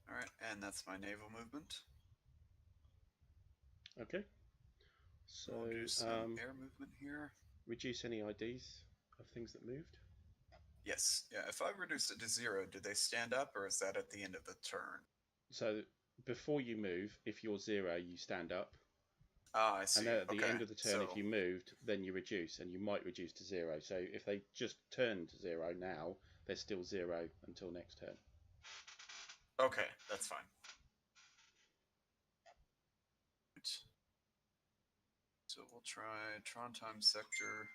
All right, and that's my naval movement. Okay. So we'll do some air movement here. Reduce any IDs of things that moved. Yes. Yeah. If I reduce it to 0, do they stand up, or is that at the end of the turn? So before you move, if you're 0, you stand up. Ah, I see. And then at the end of the turn, if you moved, then you reduce, and you might reduce to 0. So if they just turned to 0 now, they're still 0 until next turn. Okay, that's fine. So we'll try Trondheim sector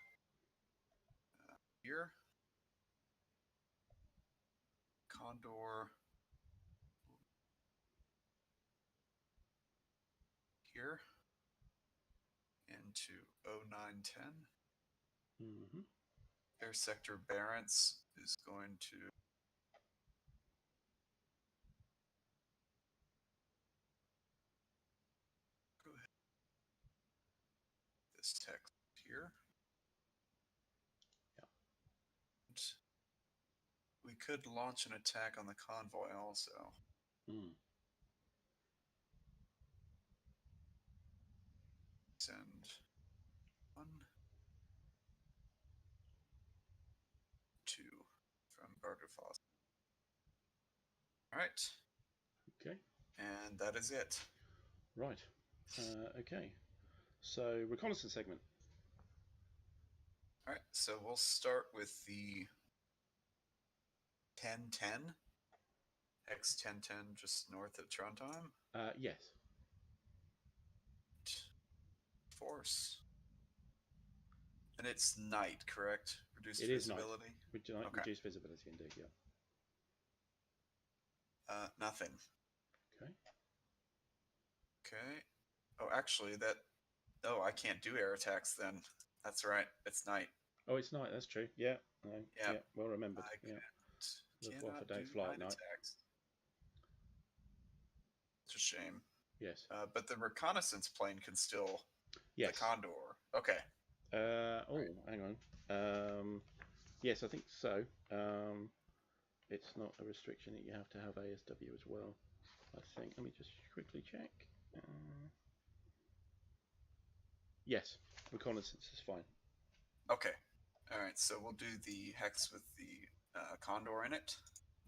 here. Condor here into 0910. Mm-hmm. Air sector Barents is going to go ahead. This text here. Yeah. And we could launch an attack on the convoy also. Mm. Send 1, 2 from Bergerfoss. All right. Okay. And that is it. Right. Okay. So reconnaissance segment. All right. So we'll start with the 1010. X1010 just north of Trondheim. Yes. Force. And it's night, correct? Reduced visibility? It is night. Reduced visibility, indeed, yeah. Nothing. Okay. Okay. Oh, actually, I can't do air attacks then. That's right. It's night. Oh, it's night. That's true. Yeah. Yeah. Well remembered. Cannot do night attacks. It's a shame. Yes. But the reconnaissance plane can still. Yes. The Condor. Okay. Hang on. Yes, I think so. It's not a restriction that you have to have ASW as well. I think. Let me just quickly check. Yes, reconnaissance is fine. Okay. All right. So we'll do the hex with the Condor in it.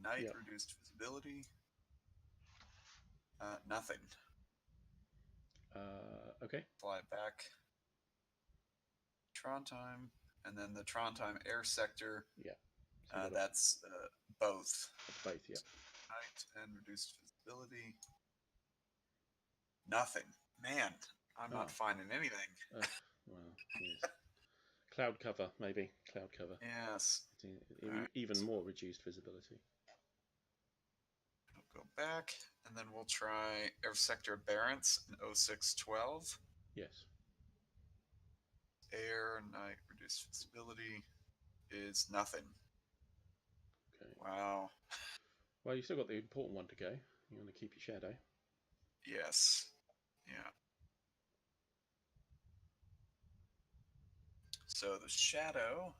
Night, reduced visibility. Nothing. Okay. Fly back. Trondheim, and then the Trondheim air sector. Yeah. So that's both. Both, yeah. Night and reduced visibility. Nothing. Man, I'm not finding anything. Well, yes. Cloud cover, maybe. Cloud cover. Yes. Even more reduced visibility. We'll go back, and then we'll try air sector Barents in 0612. Yes. Air, night, reduced visibility is nothing. Okay. Wow. Well, you've still got the important one to go. You want to keep your shadow. Yes. Yeah. So the shadow,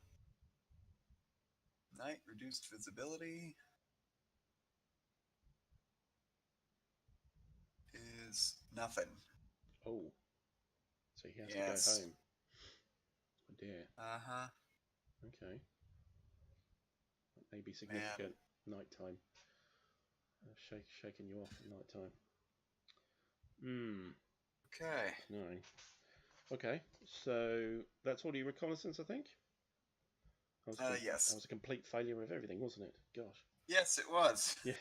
night, reduced visibility is nothing. Oh. So he has to go home. Oh dear. Uh-huh. Okay. That may be significant. Nighttime. Shaking you off at nighttime. Okay. No. Okay. So that's all your reconnaissance, I think? Yes. That was a complete failure of everything, wasn't it? Gosh. Yes, it was. Yeah.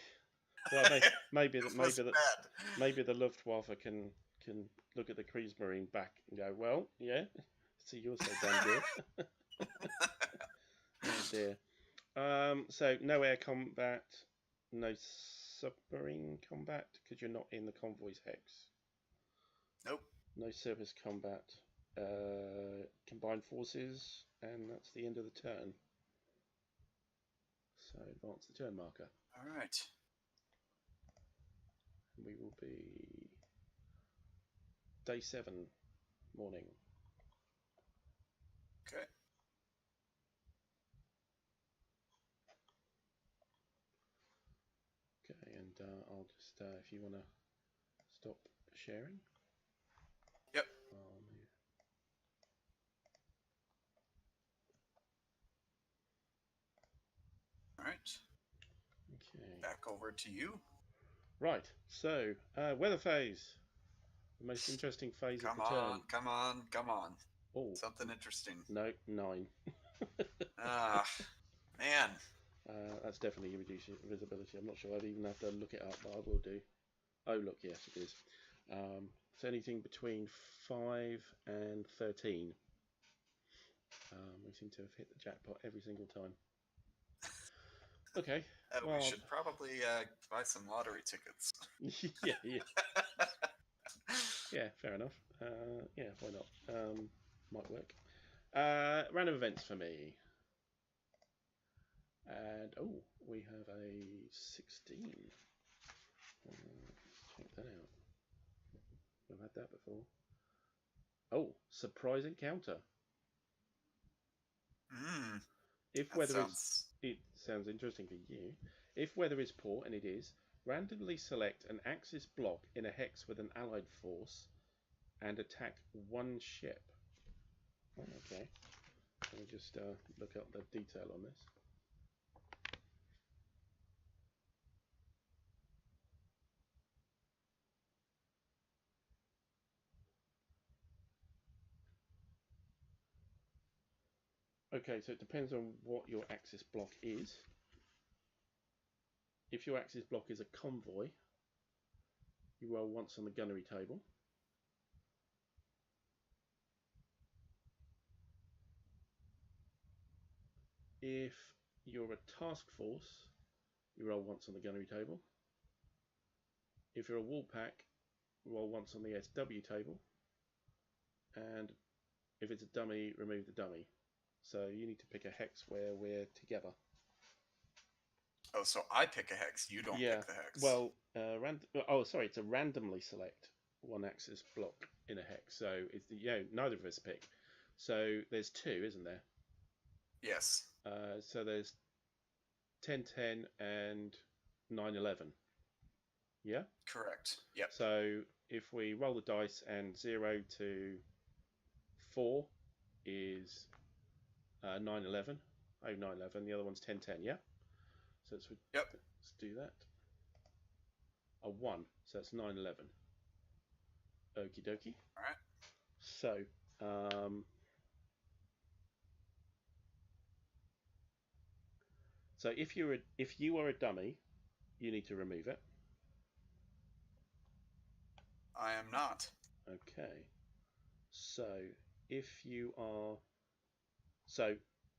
Well, maybe the Luftwaffe can look at the Kriegsmarine back and go, well, yeah, see, you're so damn good. Oh dear. So no air combat, no submarine combat because you're not in the convoy's hex. Nope. No surface combat. Combined forces, and that's the end of the turn. So advance the turn marker. All right. We will be day 7 morning. Okay. Okay, and I'll just, if you want to stop sharing. Yep. I'll move. All right. Okay. Back over to you. Right, so weather phase. The most interesting phase of the turn. Come on. Oh. Something interesting. No, 9. Man. That's definitely reduced visibility. I'm not sure I'd even have to look it up, but I will do. Oh, look, yes, it is. It's anything between 5 and 13. We seem to have hit the jackpot every single time. Okay. We should probably buy some lottery tickets. Yeah. Yeah, fair enough. Yeah, why not? Might work. Random events for me. And we have a 16. Let's check that out. I've had that before. Oh, surprise encounter. If weather it sounds interesting for you. If weather is poor, and it is, randomly select an Axis block in a hex with an allied force and attack one ship. Oh, okay. Let me just look up the detail on this. Okay, so it depends on what your Axis block is. If your Axis block is a convoy, you roll once on the gunnery table. If you're a task force, you roll once on the gunnery table. If you're a wall pack, roll once on the SW table. And if it's a dummy, remove the dummy. So you need to pick a hex where we're together. Oh, so I pick a hex. You don't pick the hex. Well, it's a randomly select one Axis block in a hex. So it's neither of us pick. So there's 2, isn't there? Yes. So there's 10-10 and 9-11. Yeah? Correct. Yep. So if we roll the dice and 0 to 4 is 9-11. Oh, 9-11. The other one's 10-10, yeah? So let's do that. A 1, so that's 9-11. Okie dokie. Alright. So, if you are a dummy, you need to remove it. I am not. Okay. So if you are,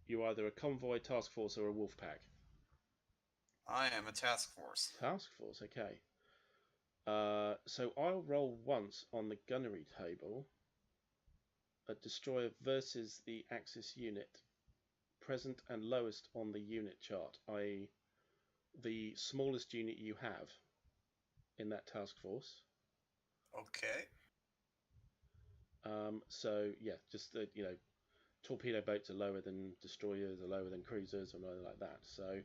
you're either a convoy, task force, or a wolf pack. I am a task force. Task force, okay. So I'll roll once on the gunnery table. A destroyer versus the Axis unit present and lowest on the unit chart, i.e. the smallest unit you have in that task force. Okay. So yeah, just torpedo boats are lower than destroyers, are lower than cruisers, or nothing like that. So,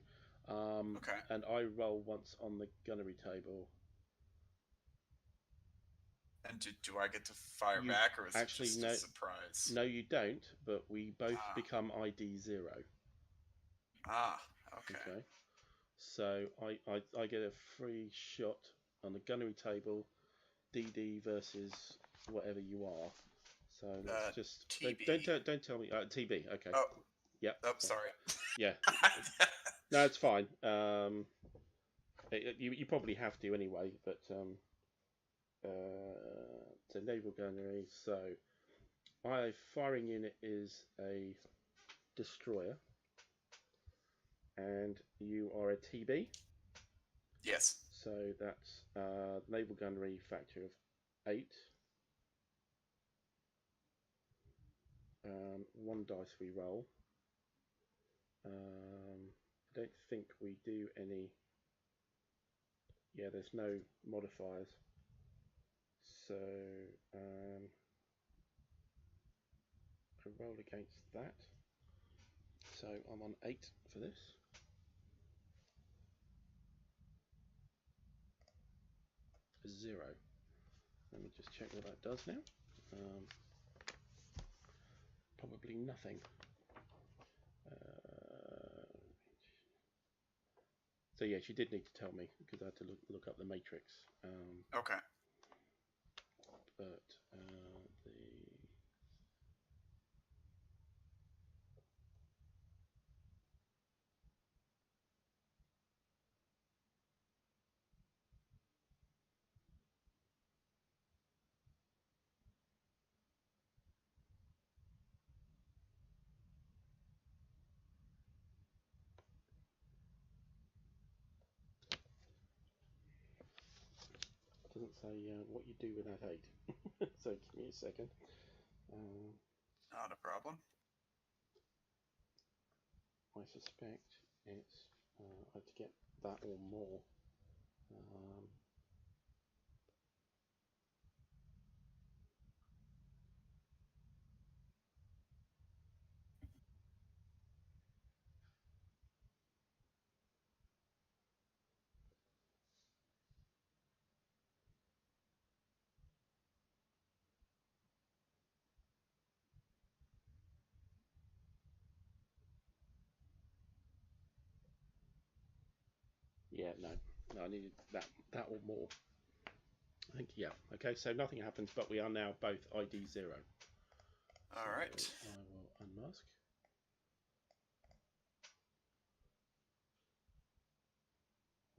okay. And I roll once on the gunnery table. And do I get to fire back, or is it just a surprise? No, you don't. But we both become ID 0. Okay. So I get a free shot on the gunnery table, DD versus whatever you are. So let's just TB. Don't tell me TB. Okay. Oh. Yeah. Oh, sorry. Yeah. No, it's fine. You probably have to anyway, but it's a naval gunnery. So my firing unit is a destroyer, and you are a TB. Yes. So that's naval gunnery factor of 8. 1 dice we roll. I don't think we do any. Yeah, there's no modifiers. So I roll against that. So I'm on 8 for this. A 0. Let me just check what that does now. Probably nothing. So yes, you did need to tell me because I had to look up the matrix. Okay. But doesn't say what you do with that 8. So give me a second. Not a problem. I suspect it's I have to get that or more. Yeah, no, I needed that or more. I think, yeah. Okay, so nothing happens, but we are now both ID 0. All so right. I will unmask.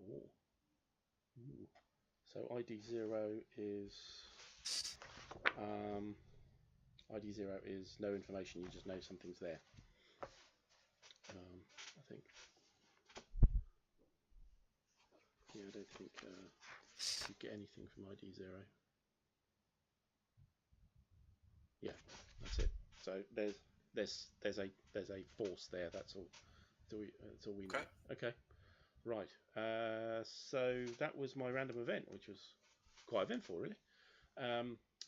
Ooh. Ooh. So ID 0 is ID 0 is no information. You just know something's there. I think. Yeah, I don't think you get anything from ID 0. Yeah, that's it. So there's a force there. That's all. That's all we know. Okay. Right. So that was my random event, which was quite eventful, really.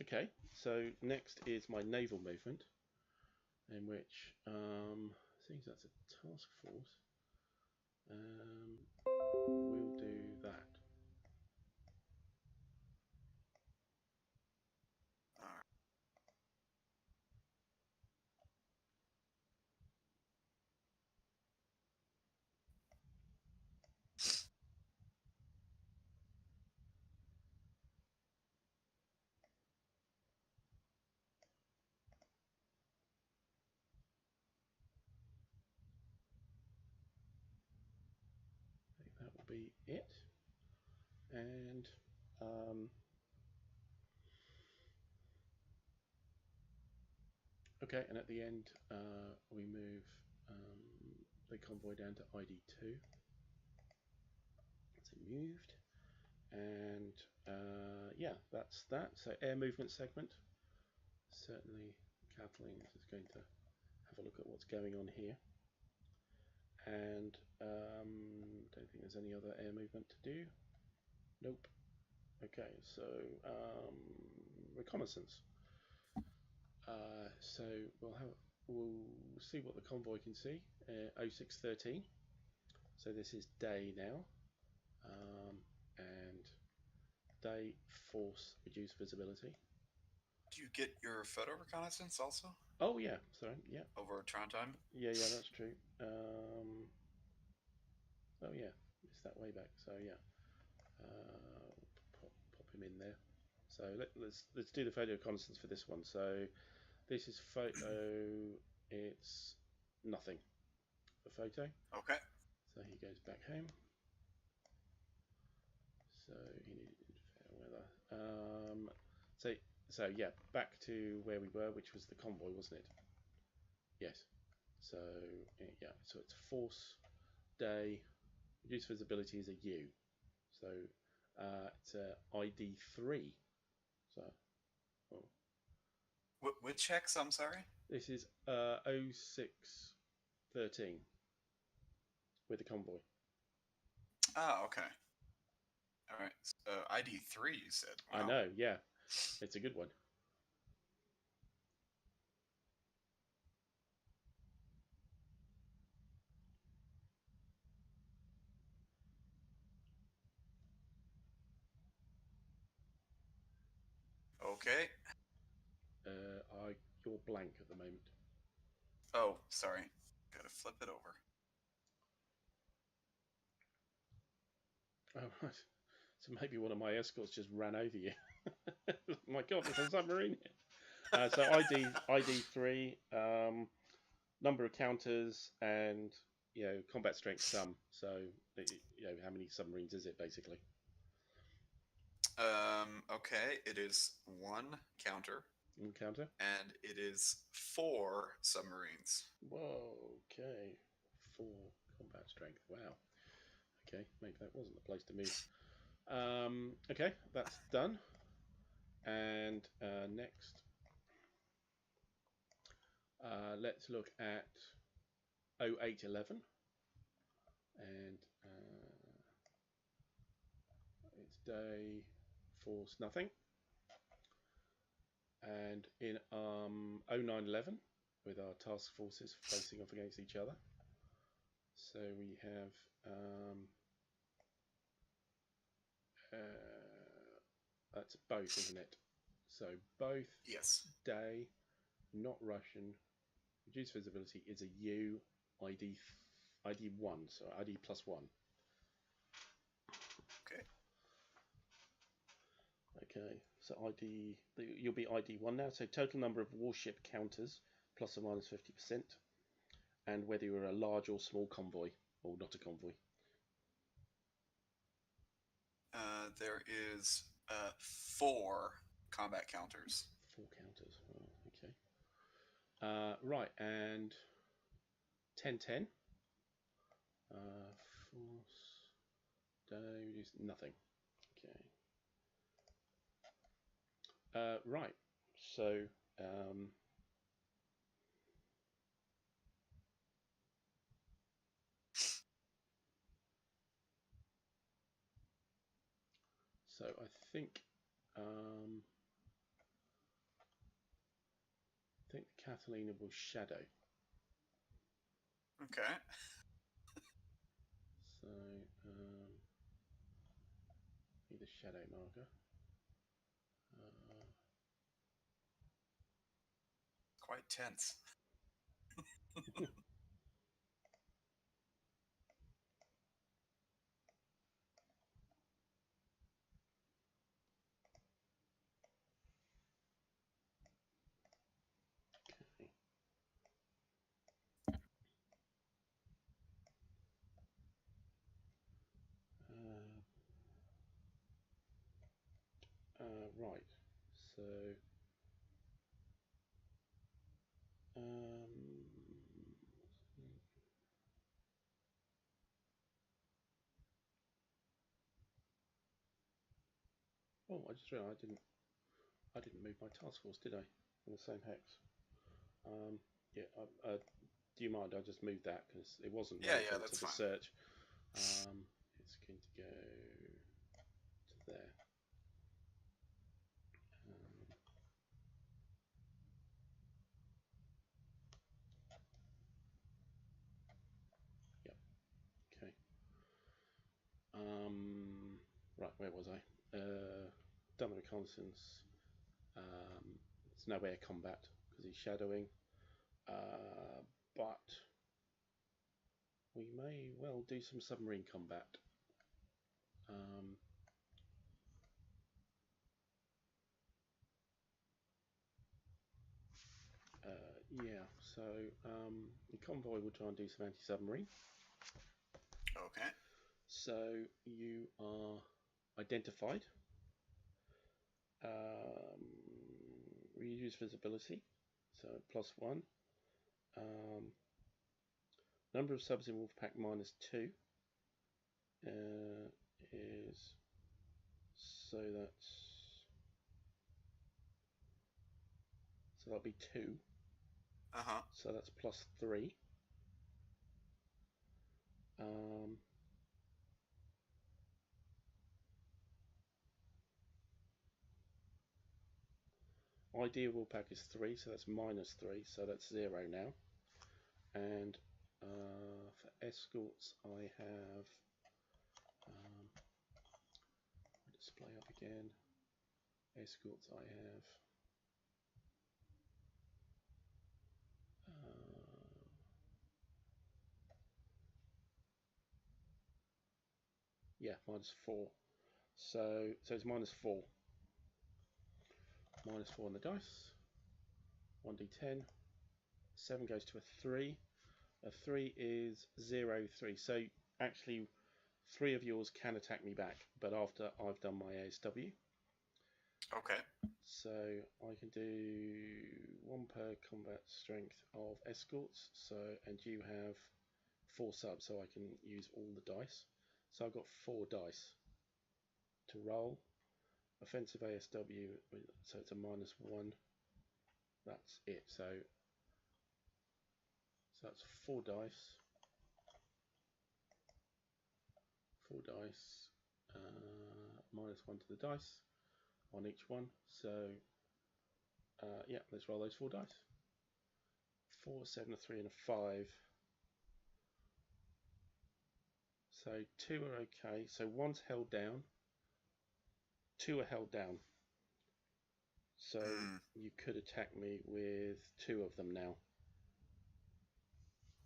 Okay. So next is my naval movement, in which seems that's a task force. We'll do that. I think that will be it. And okay, and at the end we move the convoy down to ID 2. So moved, and yeah, that's that. So air movement segment. Certainly, Kathleen is going to have a look at what's going on here. And don't think there's any other air movement to do. Nope. Okay, so reconnaissance. So we'll see what the convoy can see. 0613. So this is day now, and day force reduce visibility. Do you get your photo reconnaissance also? Oh yeah, sorry, yeah. Over Tron time? Yeah, that's true. Oh yeah, it's that way back. So yeah, pop him in there. So let's do the photo reconnaissance for this one. So this is photo. It's nothing. The photo. Okay. So he goes back home. So he needed fair weather. So yeah, back to where we were, which was the convoy, wasn't it? Yes. So yeah, so it's force day. Reduced visibility is a U. So it's a ID 3. So which hex? I'm sorry. This is 0613 with the convoy. Oh, okay. All right. ID 3, you said. Wow. I know. Yeah, it's a good one. Okay. You're blank at the moment. Oh, sorry. Gotta flip it over. Oh, right. So maybe one of my escorts just ran over you. My God, there's a submarine here. So ID 3, number of counters, and combat strength sum. So how many submarines is it basically? Okay, it is 1 counter. 1 counter. And it is 4 submarines. Whoa, okay. 4 combat strength. Wow. Okay, maybe that wasn't the place to move. Okay, that's done. And next, let's look at 0811. And it's day force nothing. And in 0911, with our task forces facing off against each other. So we have that's both, isn't it? So both. Yes. Day, not Russian. Reduced visibility is a U ID 1, so ID +1. Okay. Okay, so ID, you'll be ID 1 now. So total number of warship counters plus or minus 50%, and whether you're a large or small convoy or not a convoy. There is 4 combat counters. 4 counters. Oh, okay. Right, and 1010. Force day is nothing. Okay. Right. So so I think Catalina will shadow. Okay. So need a shadow marker. Quite tense. Right. So oh, I just realised I didn't move my task force, did I? In the same hex. Yeah. Do you mind? I just moved that because it wasn't relevant to the search. It's going to go to there. Yep. Okay. Right. Where was I? Done the reconnaissance. It's no air combat because he's shadowing. But we may well do some submarine combat. Yeah, so the convoy will try and do some anti-submarine. Okay. So you are identified. Reduce visibility, so +1. Number of subs in Wolfpack -2 is, so that'll be 2. So that's +3. Ideal Wolfpack is 3, so that's -3, so that's 0 now. And for escorts, I have display up again. Escorts, I have yeah, -4. So it's -4. -4 on the dice. 1d10. 7 goes to a 3. A 3 is 0, 3. So actually, 3 of yours can attack me back, but after I've done my ASW. Okay. So I can do 1 per combat strength of escorts. So, and you have 4 subs, so I can use all the dice. So I've got 4 dice. to roll. Offensive ASW, so it's a -1. That's it. So that's 4 dice. 4 dice. -1 to the dice on each one. So yeah, let's roll those 4 dice. 4, 7, a 3, and a 5. So 2 are okay. So 1's held down. 2 are held down. So you could attack me with 2 of them now.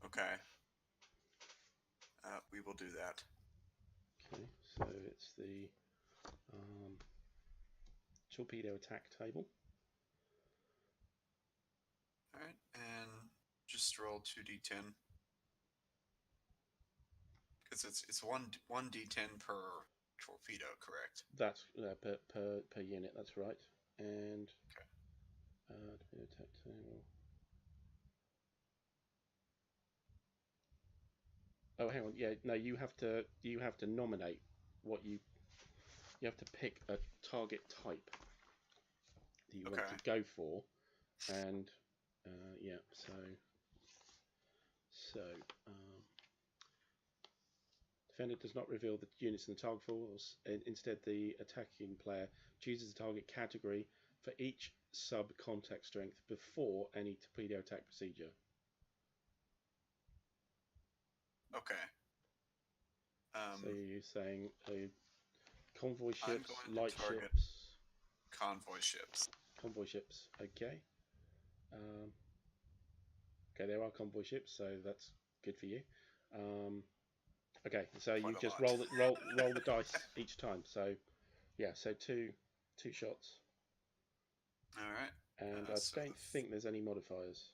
Okay. We will do that. Okay, so it's the torpedo attack table. Alright, and just roll 2d10. Because it's one d10 per torpedo, correct? That's per unit, that's right. And torpedo attack table. Oh, hang on. Yeah, no, you have to nominate what you have to pick a target type that you want to go for, and yeah, so defender does not reveal the units in the target force. Instead, the attacking player chooses the target category for each sub-contact strength before any torpedo attack procedure. Okay. So you're saying convoy ships, light ships, convoy ships. Convoy ships. Okay. Okay, there are convoy ships, so that's good for you. Okay, so you just roll the dice each time. So yeah, so two shots. All right. And I don't think there's any modifiers.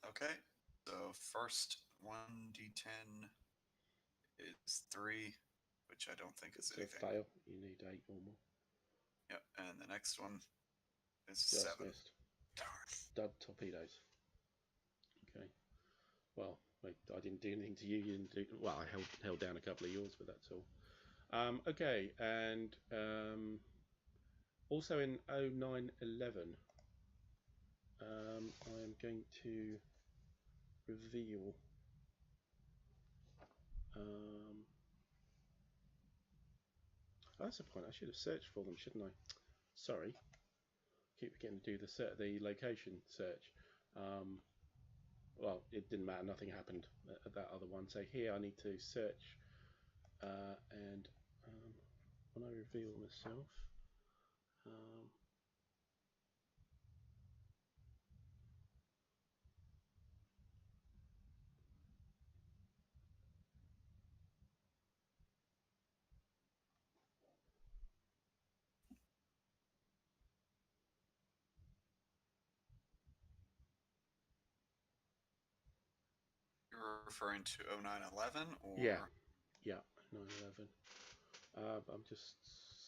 Okay. So first 1d10 is 3, which I don't think is anything. Fail. You need 8 or more. Yep, and the next one is just 7. Missed. Darn. Dud torpedoes. Okay. Well, I didn't do anything to you. You didn't do. Well, I held down a couple of yours, but that's all. Okay, and also in 0911, I am going to reveal. Oh, that's a point. I should have searched for them, shouldn't I? Sorry. Keep forgetting to do the location search. Well, it didn't matter. Nothing happened at that other one. So here I need to search, and when I reveal myself, You're referring to 0911 or? Yeah, 911. I'm just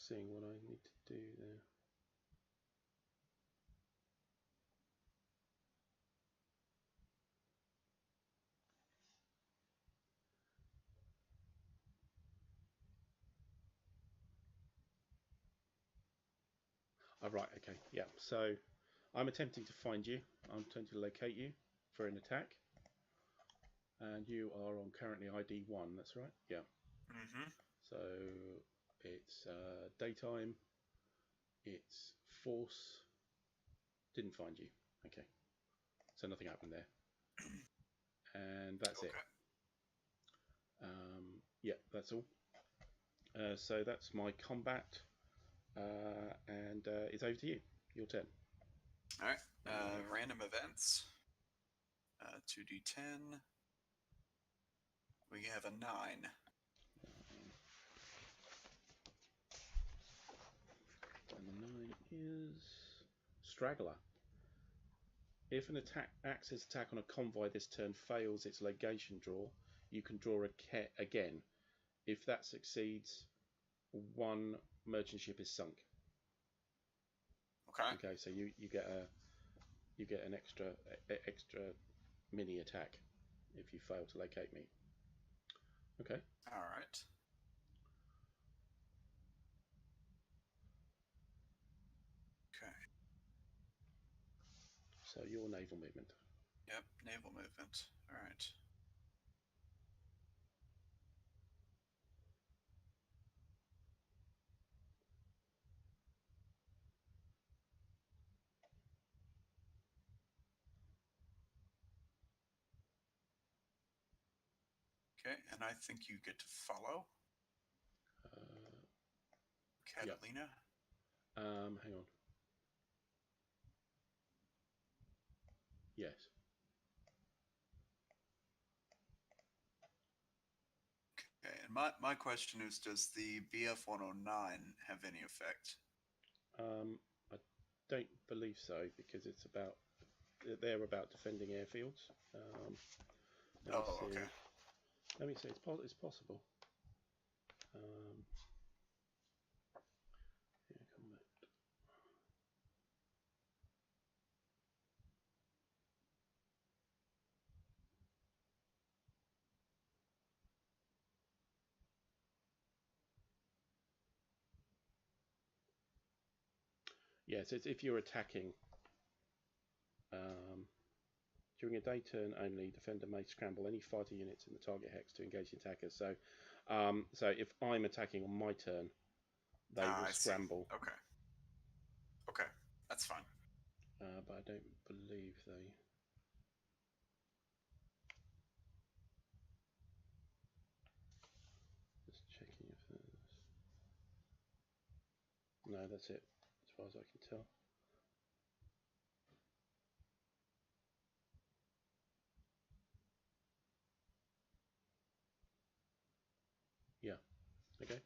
seeing what I need to do there. Oh, right, okay, yeah. So I'm attempting to find you. I'm attempting to locate you for an attack. And you are on currently ID 1, that's right? Yeah. So it's daytime, it's force, didn't find you. Okay. So nothing happened there. And that's it. Yeah, that's all. So that's my combat. And it's over to you. Your turn. All right. Random events. 2d10. We have a 9. And the 9 is Straggler. If an Axis attack on a convoy this turn fails its legation draw, you can draw again. If that succeeds, 1 merchant ship is sunk. Okay. Okay, so you get an extra mini attack if you fail to locate me. Okay. All right. So your naval movement. Yep, naval movement. All right. Okay, and I think you get to follow. Catalina. Yep. Hang on. Yes. Okay, and my question is, does the BF-109 have any effect? I don't believe so, because they're about defending airfields. Okay. Let me see. It's possible. Yes, it's if you're attacking. During a day turn only, defender may scramble any fighter units in the target hex to engage the attackers. So, so if I'm attacking on my turn, they will scramble. See. Okay. Okay, that's fine. But I don't believe they. Just checking if there's. No, that's it, as far as I can tell. Yeah. Okay.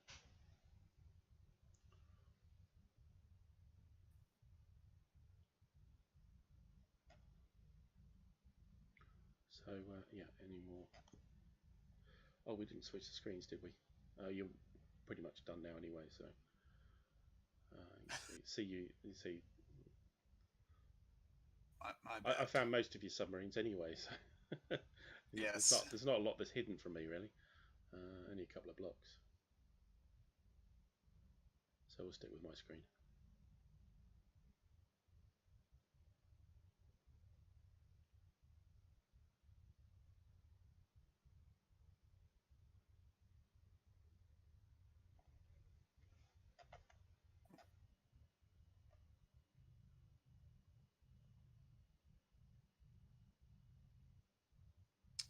So yeah, any more? Oh, we didn't switch the screens, did we? You're pretty much done now anyway. So you see. My bad. I found most of your submarines anyway. So yes. There's not a lot that's hidden from me really. Only a couple of blocks. So we'll stick with my screen.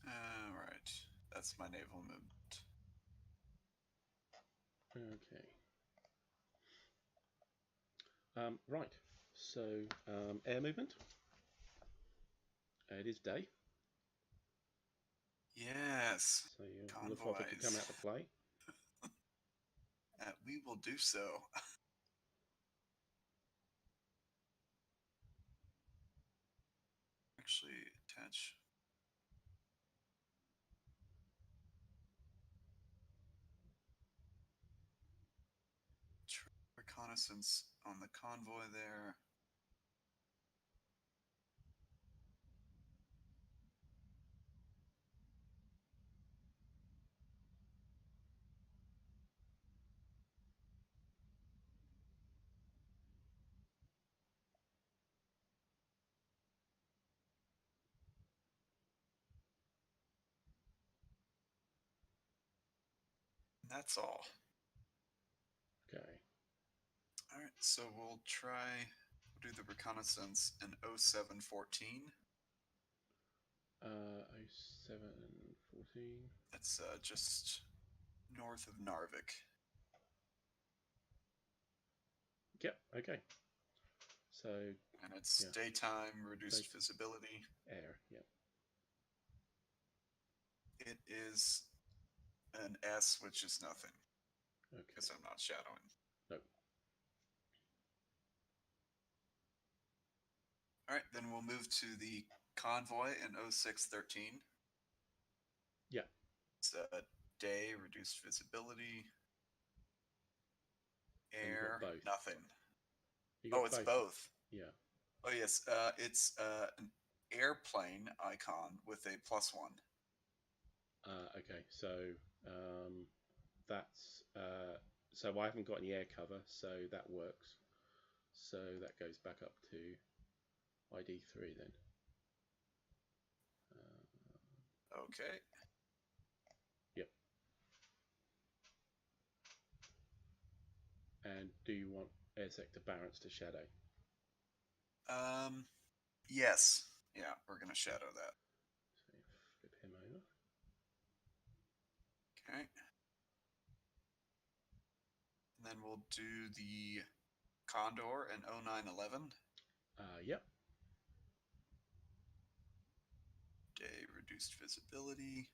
All right. That's my naval movement. Okay. Right. So air movement. It is day. Yes. So your Luftwaffe can come out to play. We will do so. Actually, attach. Reconnaissance on the convoy there. That's all. Okay. All right, so we'll do the reconnaissance in 0714. 0714. That's just north of Narvik. Yep. Okay. So. And it's daytime, reduced visibility. Air. Yep. It is an S, which is nothing. Okay. Because I'm not shadowing. No. All right, then we'll move to the convoy in 0613. Yeah. It's a day, reduced visibility. Air, nothing. Oh, it's both. Yeah. Oh, yes. It's an airplane icon with a +1. Okay. So that's so I haven't got any air cover, so that works. So that goes back up to ID3 then. Okay. Yep. And do you want air sector Barents to shadow? Yes. Yeah, we're gonna shadow that. So flip him over. Okay. And then we'll do the Condor and 0911. Yep. Day reduced visibility.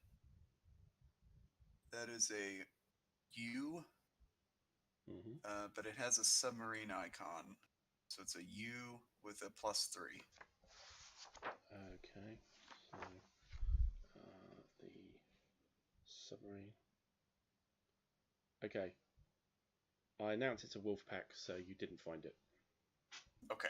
That is a U, but it has a submarine icon. So it's a U with a +3. Okay. So the submarine. Okay. I announced it's a wolf pack, so you didn't find it. Okay.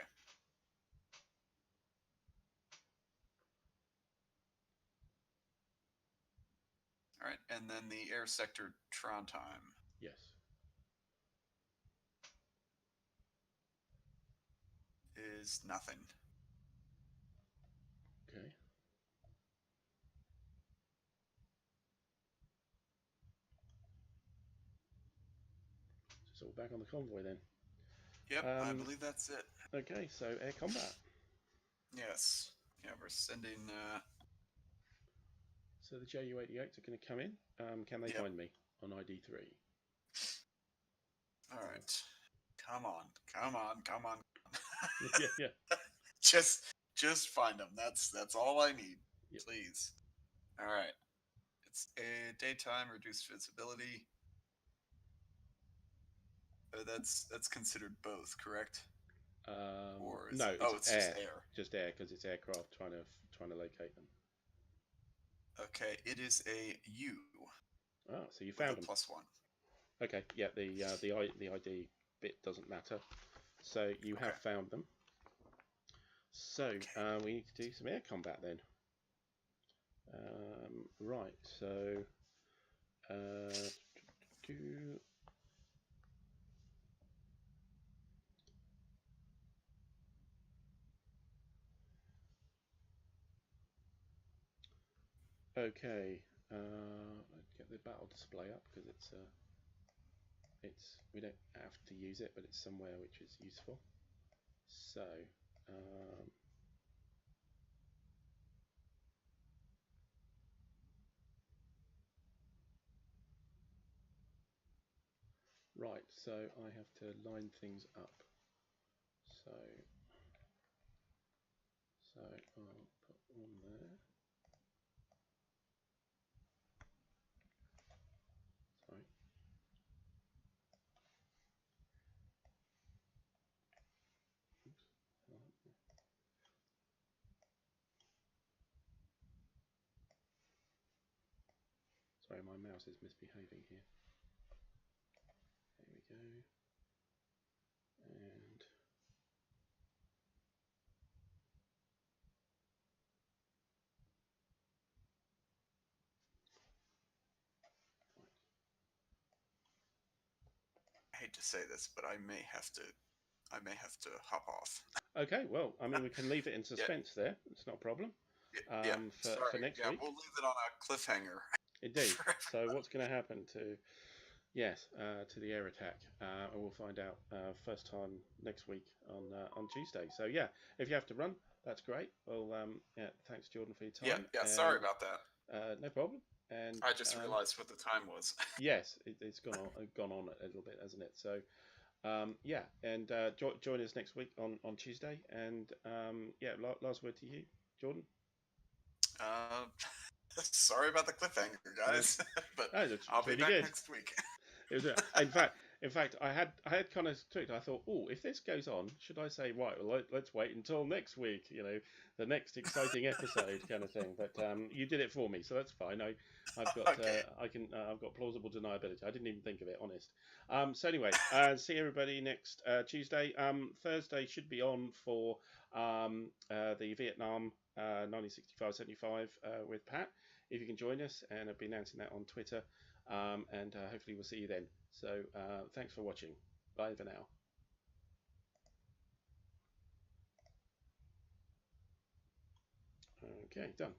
All right, and then the air sector Trondheim. Yes. Is nothing. Okay. So we're back on the convoy then. Yep, I believe that's it. Okay, so air combat. Yes. Yeah, we're sending... So the JU-88s are going to come in. Can they find me on ID3? All right. Come on. Come on. Come on. Yeah. Just find them. That's all I need. Yep. Please. All right. It's a daytime reduced visibility. That's considered both, correct? Or is no, it's air. Just air. Just air, because it's aircraft trying to locate them. Okay, it is a U. Oh, so you found them. +1. Okay, yeah. The ID bit doesn't matter. So you have found them. So we need to do some air combat then. Right. So okay. Let's get the battle display up because it's we don't have to use it, but it's somewhere which is useful. So right, so I have to line things up. So I'll put one there. Sorry. Sorry, my mouse is misbehaving here. There we go. And I hate to say this, but I may have to hop off. Okay, well, I mean, we can leave it in suspense there. It's not a problem. For next week. We'll leave it on a cliffhanger. Indeed. So what's going to happen to the air attack? And we'll find out first time next week on Tuesday. So yeah, if you have to run, that's great. Well, thanks Jordan for your time. Yeah. Sorry about that. No problem. And I just realized what the time was. Yes, it's gone on a little bit, hasn't it? So and join us next week on Tuesday. And last word to you, Jordan. Sorry about the cliffhanger, guys, but I'll be back next week. In fact, I had kind of tweaked. I thought, oh, if this goes on, should I say, right, well, let's wait until next week, the next exciting episode kind of thing. But you did it for me, so that's fine. I've got I've got plausible deniability. I didn't even think of it, honest. So anyway, see everybody next Tuesday. Thursday should be on for the Vietnam 1965-75 with Pat. If you can join us, and I'll be announcing that on Twitter. And hopefully we'll see you then. So thanks for watching. Bye for now. Okay, done.